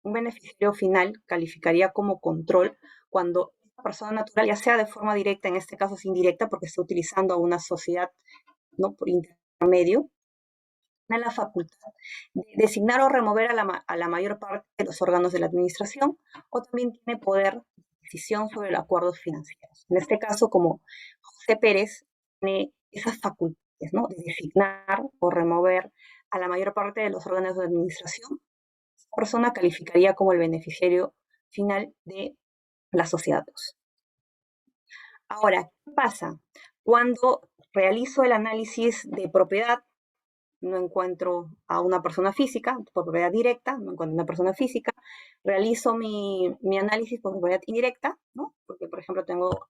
S4: beneficiario final calificaría como control cuando esta persona natural, ya sea de forma directa, en este caso es indirecta porque está utilizando a una sociedad, ¿no?, por intermedio, tiene la facultad de designar o remover a la mayor parte de los órganos de la administración, o también tiene poder de decisión sobre los acuerdos financieros. En este caso, como José Pérez tiene esas facultades, ¿no?, de designar o remover a la mayor parte de los órganos de administración, esta persona calificaría como el beneficiario final de la sociedad 2. Ahora, ¿qué pasa? Cuando realizo el análisis de propiedad, no encuentro a una persona física, por propiedad directa, no encuentro una persona física, realizo mi análisis por propiedad indirecta, ¿no?, porque, por ejemplo, tengo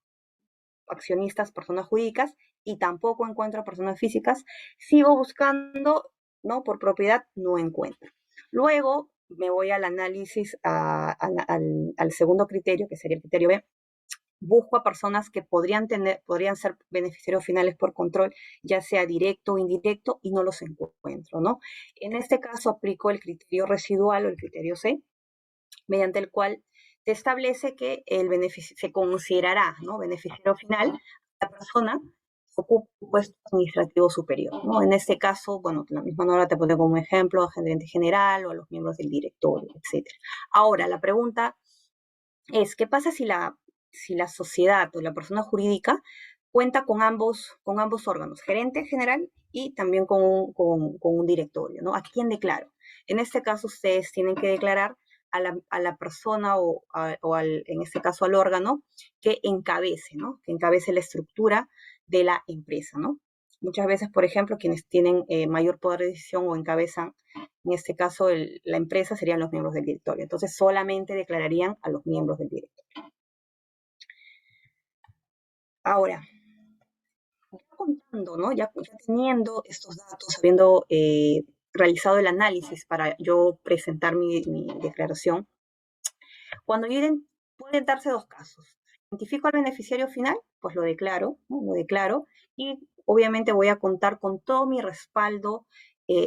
S4: accionistas, personas jurídicas, y tampoco encuentro personas físicas, sigo buscando, ¿no?, por propiedad, no encuentro. Luego me voy al análisis, al segundo criterio, que sería el criterio B. Busco a personas que podrían ser beneficiarios finales por control, ya sea directo o indirecto, y no los encuentro, ¿no? En este caso aplico el criterio residual o el criterio C, mediante el cual se establece que se considerará, ¿no?, beneficiario final la persona que ocupa un puesto administrativo superior, ¿no? En este caso, bueno, la misma norma te pone como ejemplo a gerente general o a los miembros del directorio, etc. Ahora, la pregunta es, ¿qué pasa si la sociedad o la persona jurídica cuenta con ambos órganos, gerente general y también con un directorio, ¿no? ¿A quién declaro? En este caso, ustedes tienen que declarar a la persona en este caso, al órgano que encabece, ¿no? Que encabece la estructura de la empresa, ¿no? Muchas veces, por ejemplo, quienes tienen mayor poder de decisión o encabezan, en este caso, la empresa serían los miembros del directorio. Entonces, solamente declararían a los miembros del directorio. Ahora, contando, ¿no? Ya teniendo estos datos, habiendo realizado el análisis para yo presentar mi declaración, cuando pueden darse dos casos. Identifico al beneficiario final, pues lo declaro, ¿no? Lo declaro y obviamente voy a contar con todo mi respaldo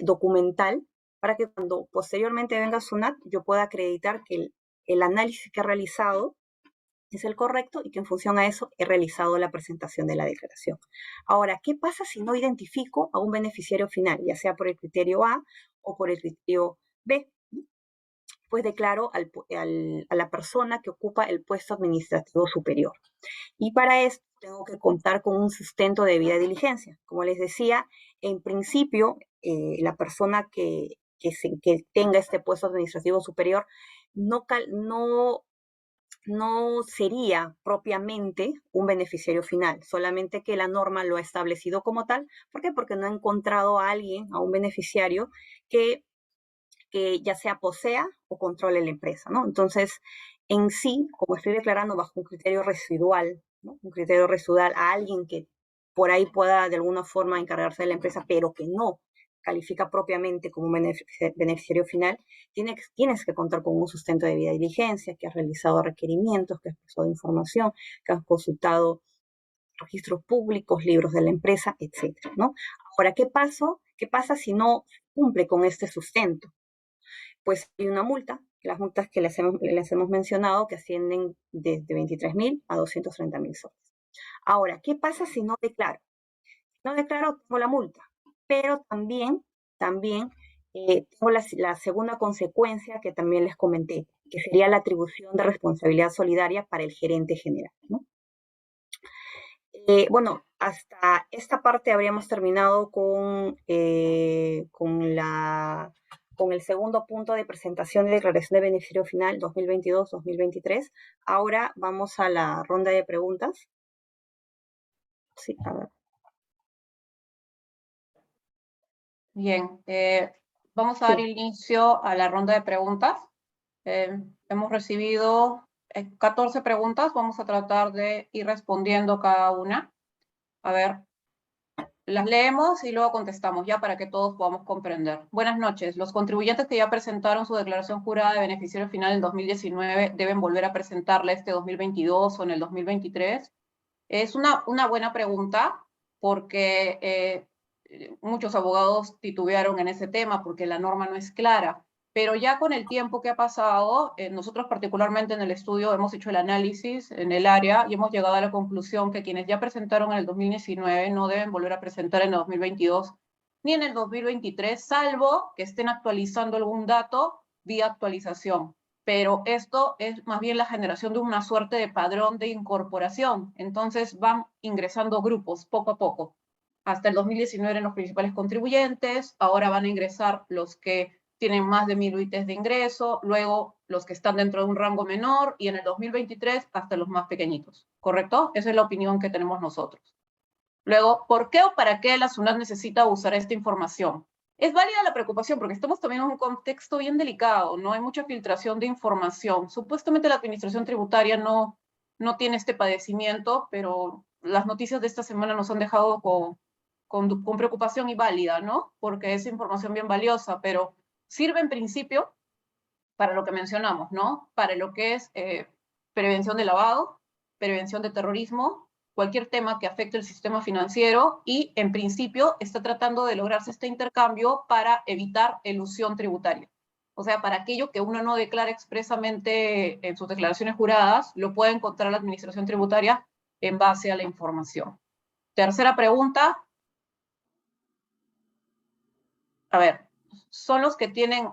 S4: documental para que cuando posteriormente venga SUNAT yo pueda acreditar que el análisis que he realizado es el correcto y que en función a eso he realizado la presentación de la declaración. Ahora, ¿qué pasa si no identifico a un beneficiario final, ya sea por el criterio A o por el criterio B? Pues declaro a la persona que ocupa el puesto administrativo superior. Y para esto tengo que contar con un sustento de debida diligencia. Como les decía, en principio, la persona que tenga este puesto administrativo superior no sería propiamente un beneficiario final, solamente que la norma lo ha establecido como tal. ¿Por qué? Porque no ha encontrado a alguien, a un beneficiario, que ya sea posea o controle la empresa, ¿no? Entonces, en sí, como estoy declarando bajo un criterio residual, ¿no? Un criterio residual a alguien que por ahí pueda de alguna forma encargarse de la empresa, pero que no califica propiamente como un beneficiario final, tienes que contar con un sustento de debida diligencia, que has realizado requerimientos, que has pasado información, que has consultado registros públicos, libros de la empresa, etcétera, ¿no? Ahora, ¿qué pasa si no cumple con este sustento? Pues hay una multa, las multas que les hemos mencionado, que ascienden desde 23.000 a 230.000 soles. Ahora, ¿qué pasa si no declaro? Si no declaro, tengo la multa, pero también tengo la segunda consecuencia que también les comenté, que sería la atribución de responsabilidad solidaria para el gerente general, ¿no? Bueno, hasta esta parte habríamos terminado con el segundo punto de presentación de declaración de beneficiario final 2022-2023. Ahora vamos a la ronda de preguntas. Sí, a ver.
S3: Bien, vamos a dar inicio a la ronda de preguntas. Hemos recibido 14 preguntas, vamos a tratar de ir respondiendo cada una. A ver, las leemos y luego contestamos ya para que todos podamos comprender. Buenas noches. Los contribuyentes que ya presentaron su declaración jurada de beneficiario final en 2019 deben volver a presentarla este 2022 o en el 2023. Es una buena pregunta porque muchos abogados titubearon en ese tema porque la norma no es clara. Pero ya con el tiempo que ha pasado, nosotros particularmente en el estudio hemos hecho el análisis en el área y hemos llegado a la conclusión que quienes ya presentaron en el 2019 no deben volver a presentar en el 2022 ni en el 2023, salvo que estén actualizando algún dato vía actualización. Pero esto es más bien la generación de una suerte de padrón de incorporación. Entonces van ingresando grupos poco a poco. Hasta el 2019 eran los principales contribuyentes, ahora van a ingresar los que tienen más de 1.000 UITs de ingreso, luego los que están dentro de un rango menor y en el 2023 hasta los más pequeñitos, ¿correcto? Esa es la opinión que tenemos nosotros. Luego, ¿por qué o para qué la SUNAT necesita usar esta información? Es válida la preocupación porque estamos también en un contexto bien delicado, ¿no? Hay mucha filtración de información. Supuestamente la administración tributaria no tiene este padecimiento, pero las noticias de esta semana nos han dejado con preocupación y válida, ¿no? Porque es información bien valiosa, pero sirve en principio para lo que mencionamos, ¿no? Para lo que es prevención de lavado, prevención de terrorismo, cualquier tema que afecte el sistema financiero y, en principio, está tratando de lograrse este intercambio para evitar elusión tributaria. O sea, para aquello que uno no declara expresamente en sus declaraciones juradas, lo puede encontrar la administración tributaria en base a la información. Tercera pregunta. A ver, son los que tienen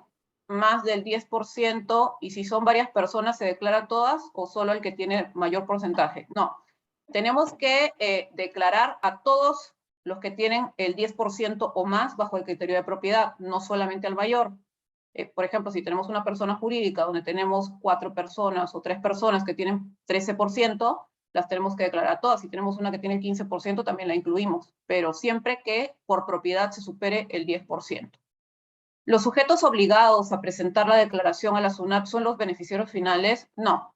S3: más del 10% y si son varias personas se declara todas o solo el que tiene mayor porcentaje. No, tenemos que declarar a todos los que tienen el 10% o más bajo el criterio de propiedad, no solamente al mayor. Por ejemplo, si tenemos una persona jurídica donde tenemos 4 personas o 3 personas que tienen 13%, las tenemos que declarar todas. Si tenemos una que tiene el 15%, también la incluimos, pero siempre que por propiedad se supere el 10%. ¿Los sujetos obligados a presentar la declaración a la SUNAT son los beneficiarios finales? No.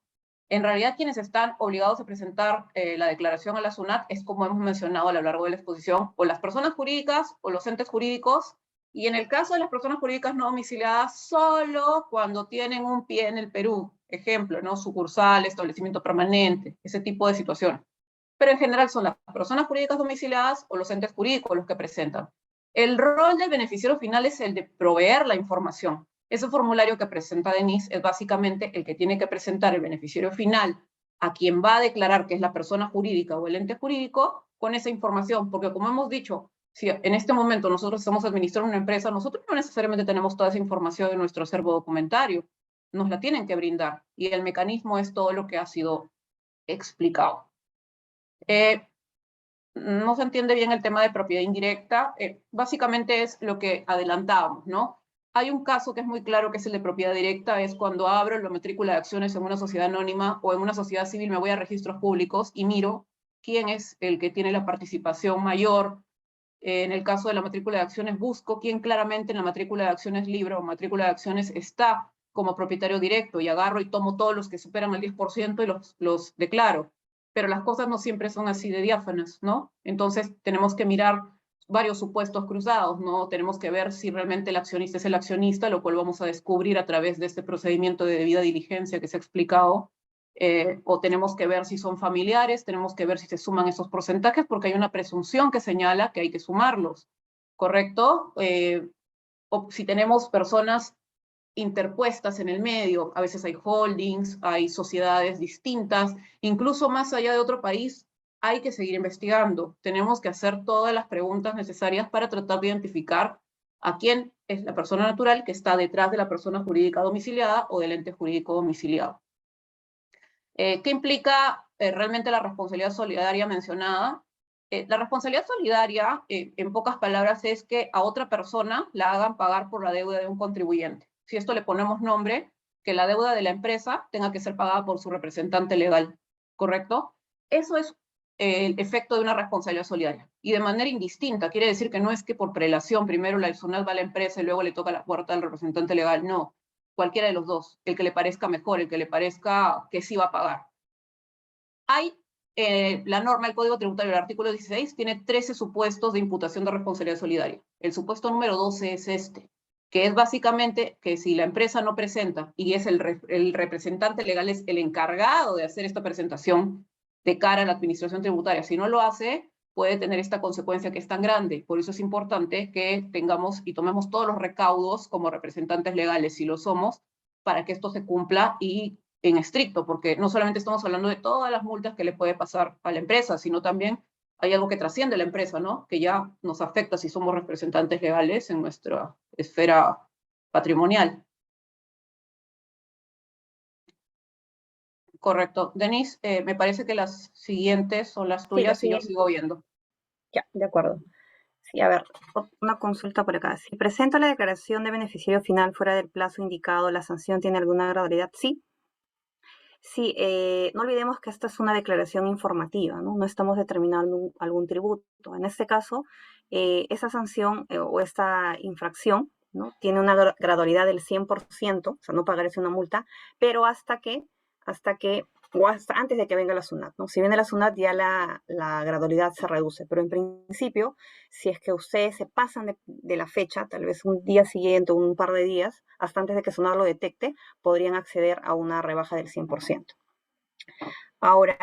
S3: En realidad, quienes están obligados a presentar la declaración a la SUNAT es, como hemos mencionado a lo largo de la exposición, o las personas jurídicas o los entes jurídicos, y en el caso de las personas jurídicas no domiciliadas, solo cuando tienen un pie en el Perú. Ejemplo, ¿no? Sucursal, establecimiento permanente, ese tipo de situación. Pero en general son las personas jurídicas domiciliadas o los entes jurídicos los que presentan. El rol del beneficiario final es el de proveer la información. Ese formulario que presenta Denise es básicamente el que tiene que presentar el beneficiario final a quien va a declarar que es la persona jurídica o el ente jurídico con esa información, porque como hemos dicho, si en este momento nosotros estamos administrando una empresa, nosotros no necesariamente tenemos toda esa información en nuestro acervo documentario, nos la tienen que brindar, y el mecanismo es todo lo que ha sido explicado. No se entiende bien el tema de propiedad indirecta, básicamente es lo que adelantábamos, ¿no? Hay un caso que es muy claro que es el de propiedad directa, es cuando abro la matrícula de acciones en una sociedad anónima o en una sociedad civil, me voy a registros públicos y miro quién es el que tiene la participación mayor. En el caso de la matrícula de acciones, busco quién claramente en la matrícula de acciones libre o matrícula de acciones está como propietario directo y agarro y tomo todos los que superan el 10% y los declaro. Pero las cosas no siempre son así de diáfanas, ¿no? Entonces tenemos que mirar varios supuestos cruzados, ¿no? Tenemos que ver si realmente el accionista es el accionista, lo cual vamos a descubrir a través de este procedimiento de debida diligencia que se ha explicado, o tenemos que ver si son familiares, tenemos que ver si se suman esos porcentajes, porque hay una presunción que señala que hay que sumarlos, ¿correcto? O si tenemos personas interpuestas en el medio, a veces hay holdings, hay sociedades distintas, incluso más allá de otro país, hay que seguir investigando. Tenemos que hacer todas las preguntas necesarias para tratar de identificar a quién es la persona natural que está detrás de la persona jurídica domiciliada o del ente jurídico domiciliado. ¿Qué implica realmente la responsabilidad solidaria mencionada? La responsabilidad solidaria, en pocas palabras, es que a otra persona la hagan pagar por la deuda de un contribuyente. Si esto le ponemos nombre, que la deuda de la empresa tenga que ser pagada por su representante legal, ¿correcto? Eso es el efecto de una responsabilidad solidaria. Y de manera indistinta, quiere decir que no es que por prelación primero la SUNAT va a la empresa y luego le toca la puerta al representante legal, no. Cualquiera de los dos, el que le parezca mejor, el que le parezca que sí va a pagar. Hay la norma, el Código Tributario, el artículo 16, tiene 13 supuestos de imputación de responsabilidad solidaria. El supuesto número 12 es este, que es básicamente que si la empresa no presenta y es el representante legal es el encargado de hacer esta presentación de cara a la administración tributaria, si no lo hace, puede tener esta consecuencia que es tan grande. Por eso es importante que tengamos y tomemos todos los recaudos como representantes legales, si lo somos, para que esto se cumpla y en estricto, porque no solamente estamos hablando de todas las multas que le puede pasar a la empresa, sino también hay algo que trasciende la empresa, ¿no? Que ya nos afecta si somos representantes legales en nuestra esfera patrimonial. Correcto. Denise, me parece que las siguientes son las tuyas y yo sigo viendo.
S4: Ya, de acuerdo. Sí, a ver, una consulta por acá. Si presento la declaración de beneficiario final fuera del plazo indicado, ¿la sanción tiene alguna gradualidad? Sí. Sí, no olvidemos que esta es una declaración informativa, ¿no? No estamos determinando algún tributo. En este caso, esa sanción o esta infracción, ¿no? Tiene una gradualidad del 100%, o sea, no pagarse una multa, pero hasta antes de que venga la SUNAT, ¿no? Si viene la SUNAT ya la gradualidad se reduce, pero en principio, si es que ustedes se pasan de la fecha, tal vez un día siguiente o un par de días, hasta antes de que SUNAT lo detecte, podrían acceder a una rebaja del 100%. Ahora,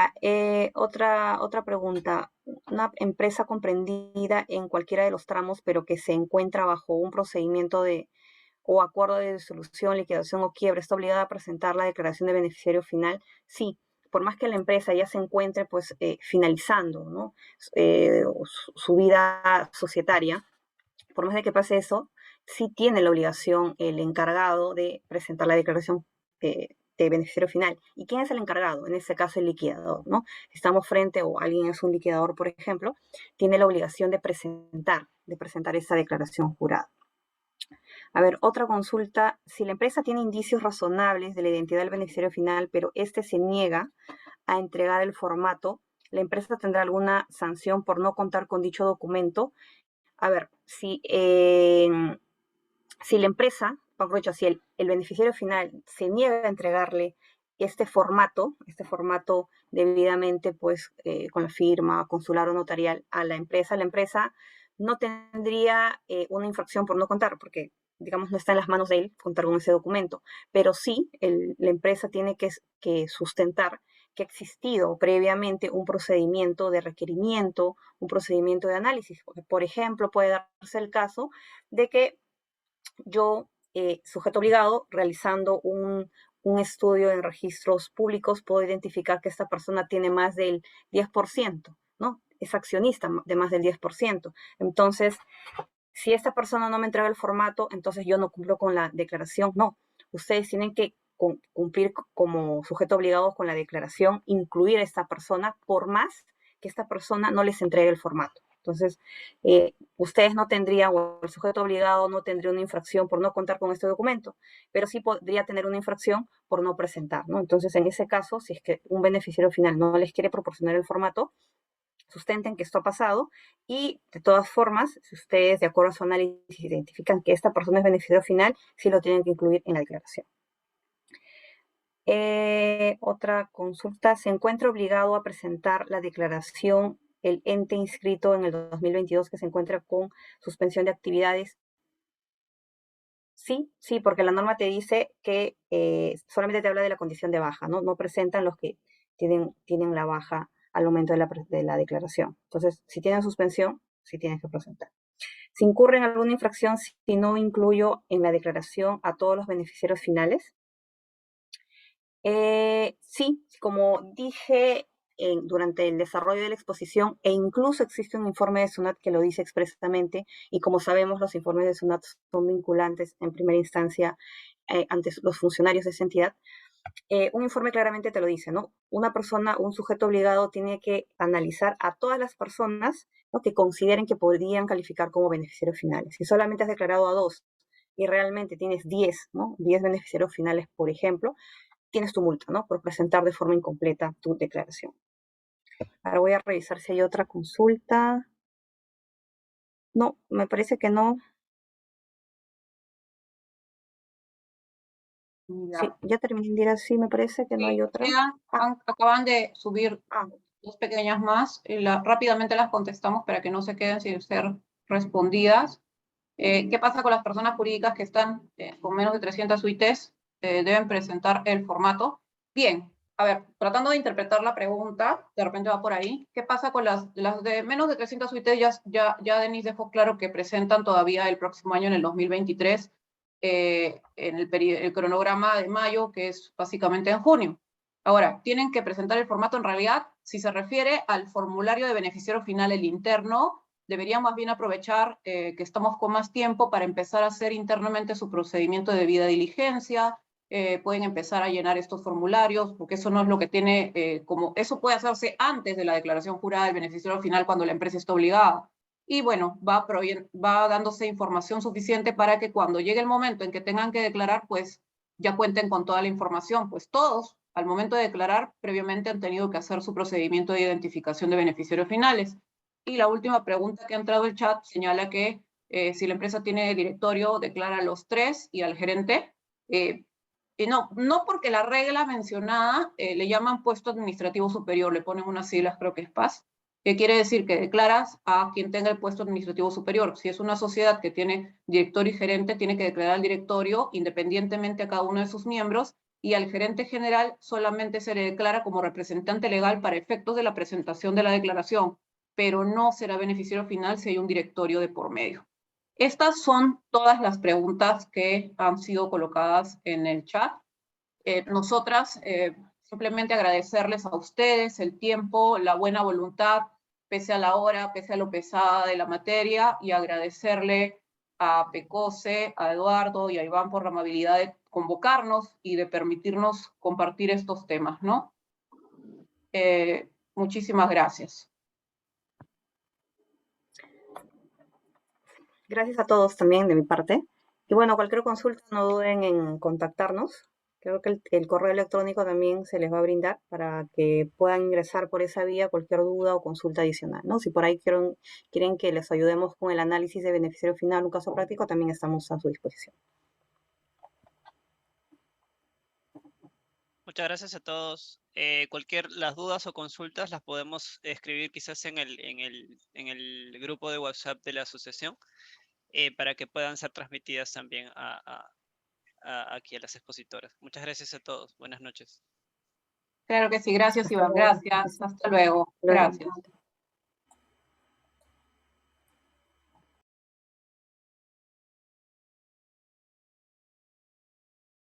S4: otra pregunta. Una empresa comprendida en cualquiera de los tramos, pero que se encuentra bajo un procedimiento o acuerdo de disolución, liquidación o quiebra, ¿está obligada a presentar la declaración de beneficiario final? Sí, por más que la empresa ya se encuentre pues finalizando, ¿no? Su vida societaria, por más de que pase eso, sí tiene la obligación el encargado de presentar la declaración de beneficiario final. ¿Y quién es el encargado? En este caso, el liquidador, ¿no? Si estamos frente o alguien es un liquidador, por ejemplo, tiene la obligación de presentar esa declaración jurada. A ver, otra consulta. Si la empresa tiene indicios razonables de la identidad del beneficiario final, pero este se niega a entregar el formato, ¿la empresa tendrá alguna sanción por no contar con dicho documento? A ver, si la empresa, si el beneficiario final se niega a entregarle este formato debidamente, pues, con la firma consular o notarial a la empresa no tendría una infracción por no contar, porque, digamos, no está en las manos de él contar con ese documento, pero sí la empresa tiene que sustentar que ha existido previamente un procedimiento de requerimiento, un procedimiento de análisis. Porque, por ejemplo, puede darse el caso de que yo, sujeto obligado, realizando un estudio en registros públicos, puedo identificar que esta persona tiene más del 10%, ¿no? Es accionista de más del 10%. Entonces, si esta persona no me entrega el formato, entonces yo no cumplo con la declaración. No, ustedes tienen que cumplir como sujeto obligado con la declaración, incluir a esta persona, por más que esta persona no les entregue el formato. Entonces, ustedes no tendrían, o el sujeto obligado no tendría una infracción por no contar con este documento, pero sí podría tener una infracción por no presentar, ¿no? Entonces, en ese caso, si es que un beneficiario final no les quiere proporcionar el formato, sustenten que esto ha pasado y, de todas formas, si ustedes, de acuerdo a su análisis, identifican que esta persona es beneficiario final, sí lo tienen que incluir en la declaración. Otra consulta. ¿Se encuentra obligado a presentar la declaración el ente inscrito en el 2022 que se encuentra con suspensión de actividades? Sí, porque la norma te dice que solamente te habla de la condición de baja, ¿no? No presentan los que tienen la baja al momento de la declaración. Entonces, si tienen suspensión, sí tienen que presentar. ¿Se incurre en alguna infracción si no incluyo en la declaración a todos los beneficiarios finales? Sí, como dije durante el desarrollo de la exposición, e incluso existe un informe de SUNAT que lo dice expresamente, y como sabemos, los informes de SUNAT son vinculantes en primera instancia ante los funcionarios de esa entidad. Un informe claramente te lo dice, ¿no? Una persona, un sujeto obligado tiene que analizar a todas las personas, ¿no?, que consideren que podrían calificar como beneficiarios finales. Si solamente has declarado a 2 y realmente tienes 10, ¿no? 10 beneficiarios finales, por ejemplo, tienes tu multa, ¿no?, por presentar de forma incompleta tu declaración. Ahora voy a revisar si hay otra consulta. No, me parece que no. Sí, ya terminé, Indira, sí, me parece que no hay otra.
S3: Acaban de subir
S4: Ah,
S3: dos pequeñas más. Rápidamente las contestamos para que no se queden sin ser respondidas. ¿Qué pasa con las personas jurídicas que están con menos de 300 UITs? Deben presentar el formato. Bien, a ver, tratando de interpretar la pregunta, de repente va por ahí. ¿Qué pasa con las de menos de 300 UITs? Ya Denise dejó claro que presentan todavía el próximo año, en el 2023, en el cronograma de mayo, que es básicamente en junio. Ahora, tienen que presentar el formato en realidad, si se refiere al formulario de beneficiario final, el interno, deberían más bien aprovechar que estamos con más tiempo para empezar a hacer internamente su procedimiento de debida diligencia. Pueden empezar a llenar estos formularios, porque eso no es lo que tiene, eso puede hacerse antes de la declaración jurada del beneficiario final cuando la empresa está obligada. Y bueno, va dándose información suficiente para que cuando llegue el momento en que tengan que declarar, pues ya cuenten con toda la información. Pues todos, al momento de declarar, previamente han tenido que hacer su procedimiento de identificación de beneficiarios finales. Y la última pregunta que ha entrado el chat señala que si la empresa tiene directorio, declara a los 3 y al gerente. No porque la regla mencionada le llaman puesto administrativo superior, le ponen unas siglas, creo que es PAS, que quiere decir que declaras a quien tenga el puesto administrativo superior. Si es una sociedad que tiene directorio y gerente, tiene que declarar al directorio independientemente a cada uno de sus miembros, y al gerente general solamente se le declara como representante legal para efectos de la presentación de la declaración, pero no será beneficiario final si hay un directorio de por medio. Estas son todas las preguntas que han sido colocadas en el chat. Nosotras simplemente agradecerles a ustedes el tiempo, la buena voluntad, pese a la hora, pese a lo pesada de la materia, y agradecerle a Pecose, a Eduardo y a Iván por la amabilidad de convocarnos y de permitirnos compartir estos temas, ¿no? Muchísimas gracias.
S4: Gracias a todos también de mi parte. Y bueno, cualquier consulta no duden en contactarnos. Creo que el correo electrónico también se les va a brindar para que puedan ingresar por esa vía cualquier duda o consulta adicional, ¿no? Si por ahí quieren que les ayudemos con el análisis de beneficiario final, un caso práctico, también estamos a su disposición.
S2: Muchas gracias a todos. Las dudas o consultas las podemos escribir quizás en el grupo de WhatsApp de la asociación para que puedan ser transmitidas también aquí a las expositoras. Muchas gracias a todos. Buenas noches.
S3: Claro que sí, gracias Iván, gracias. Hasta luego. Gracias.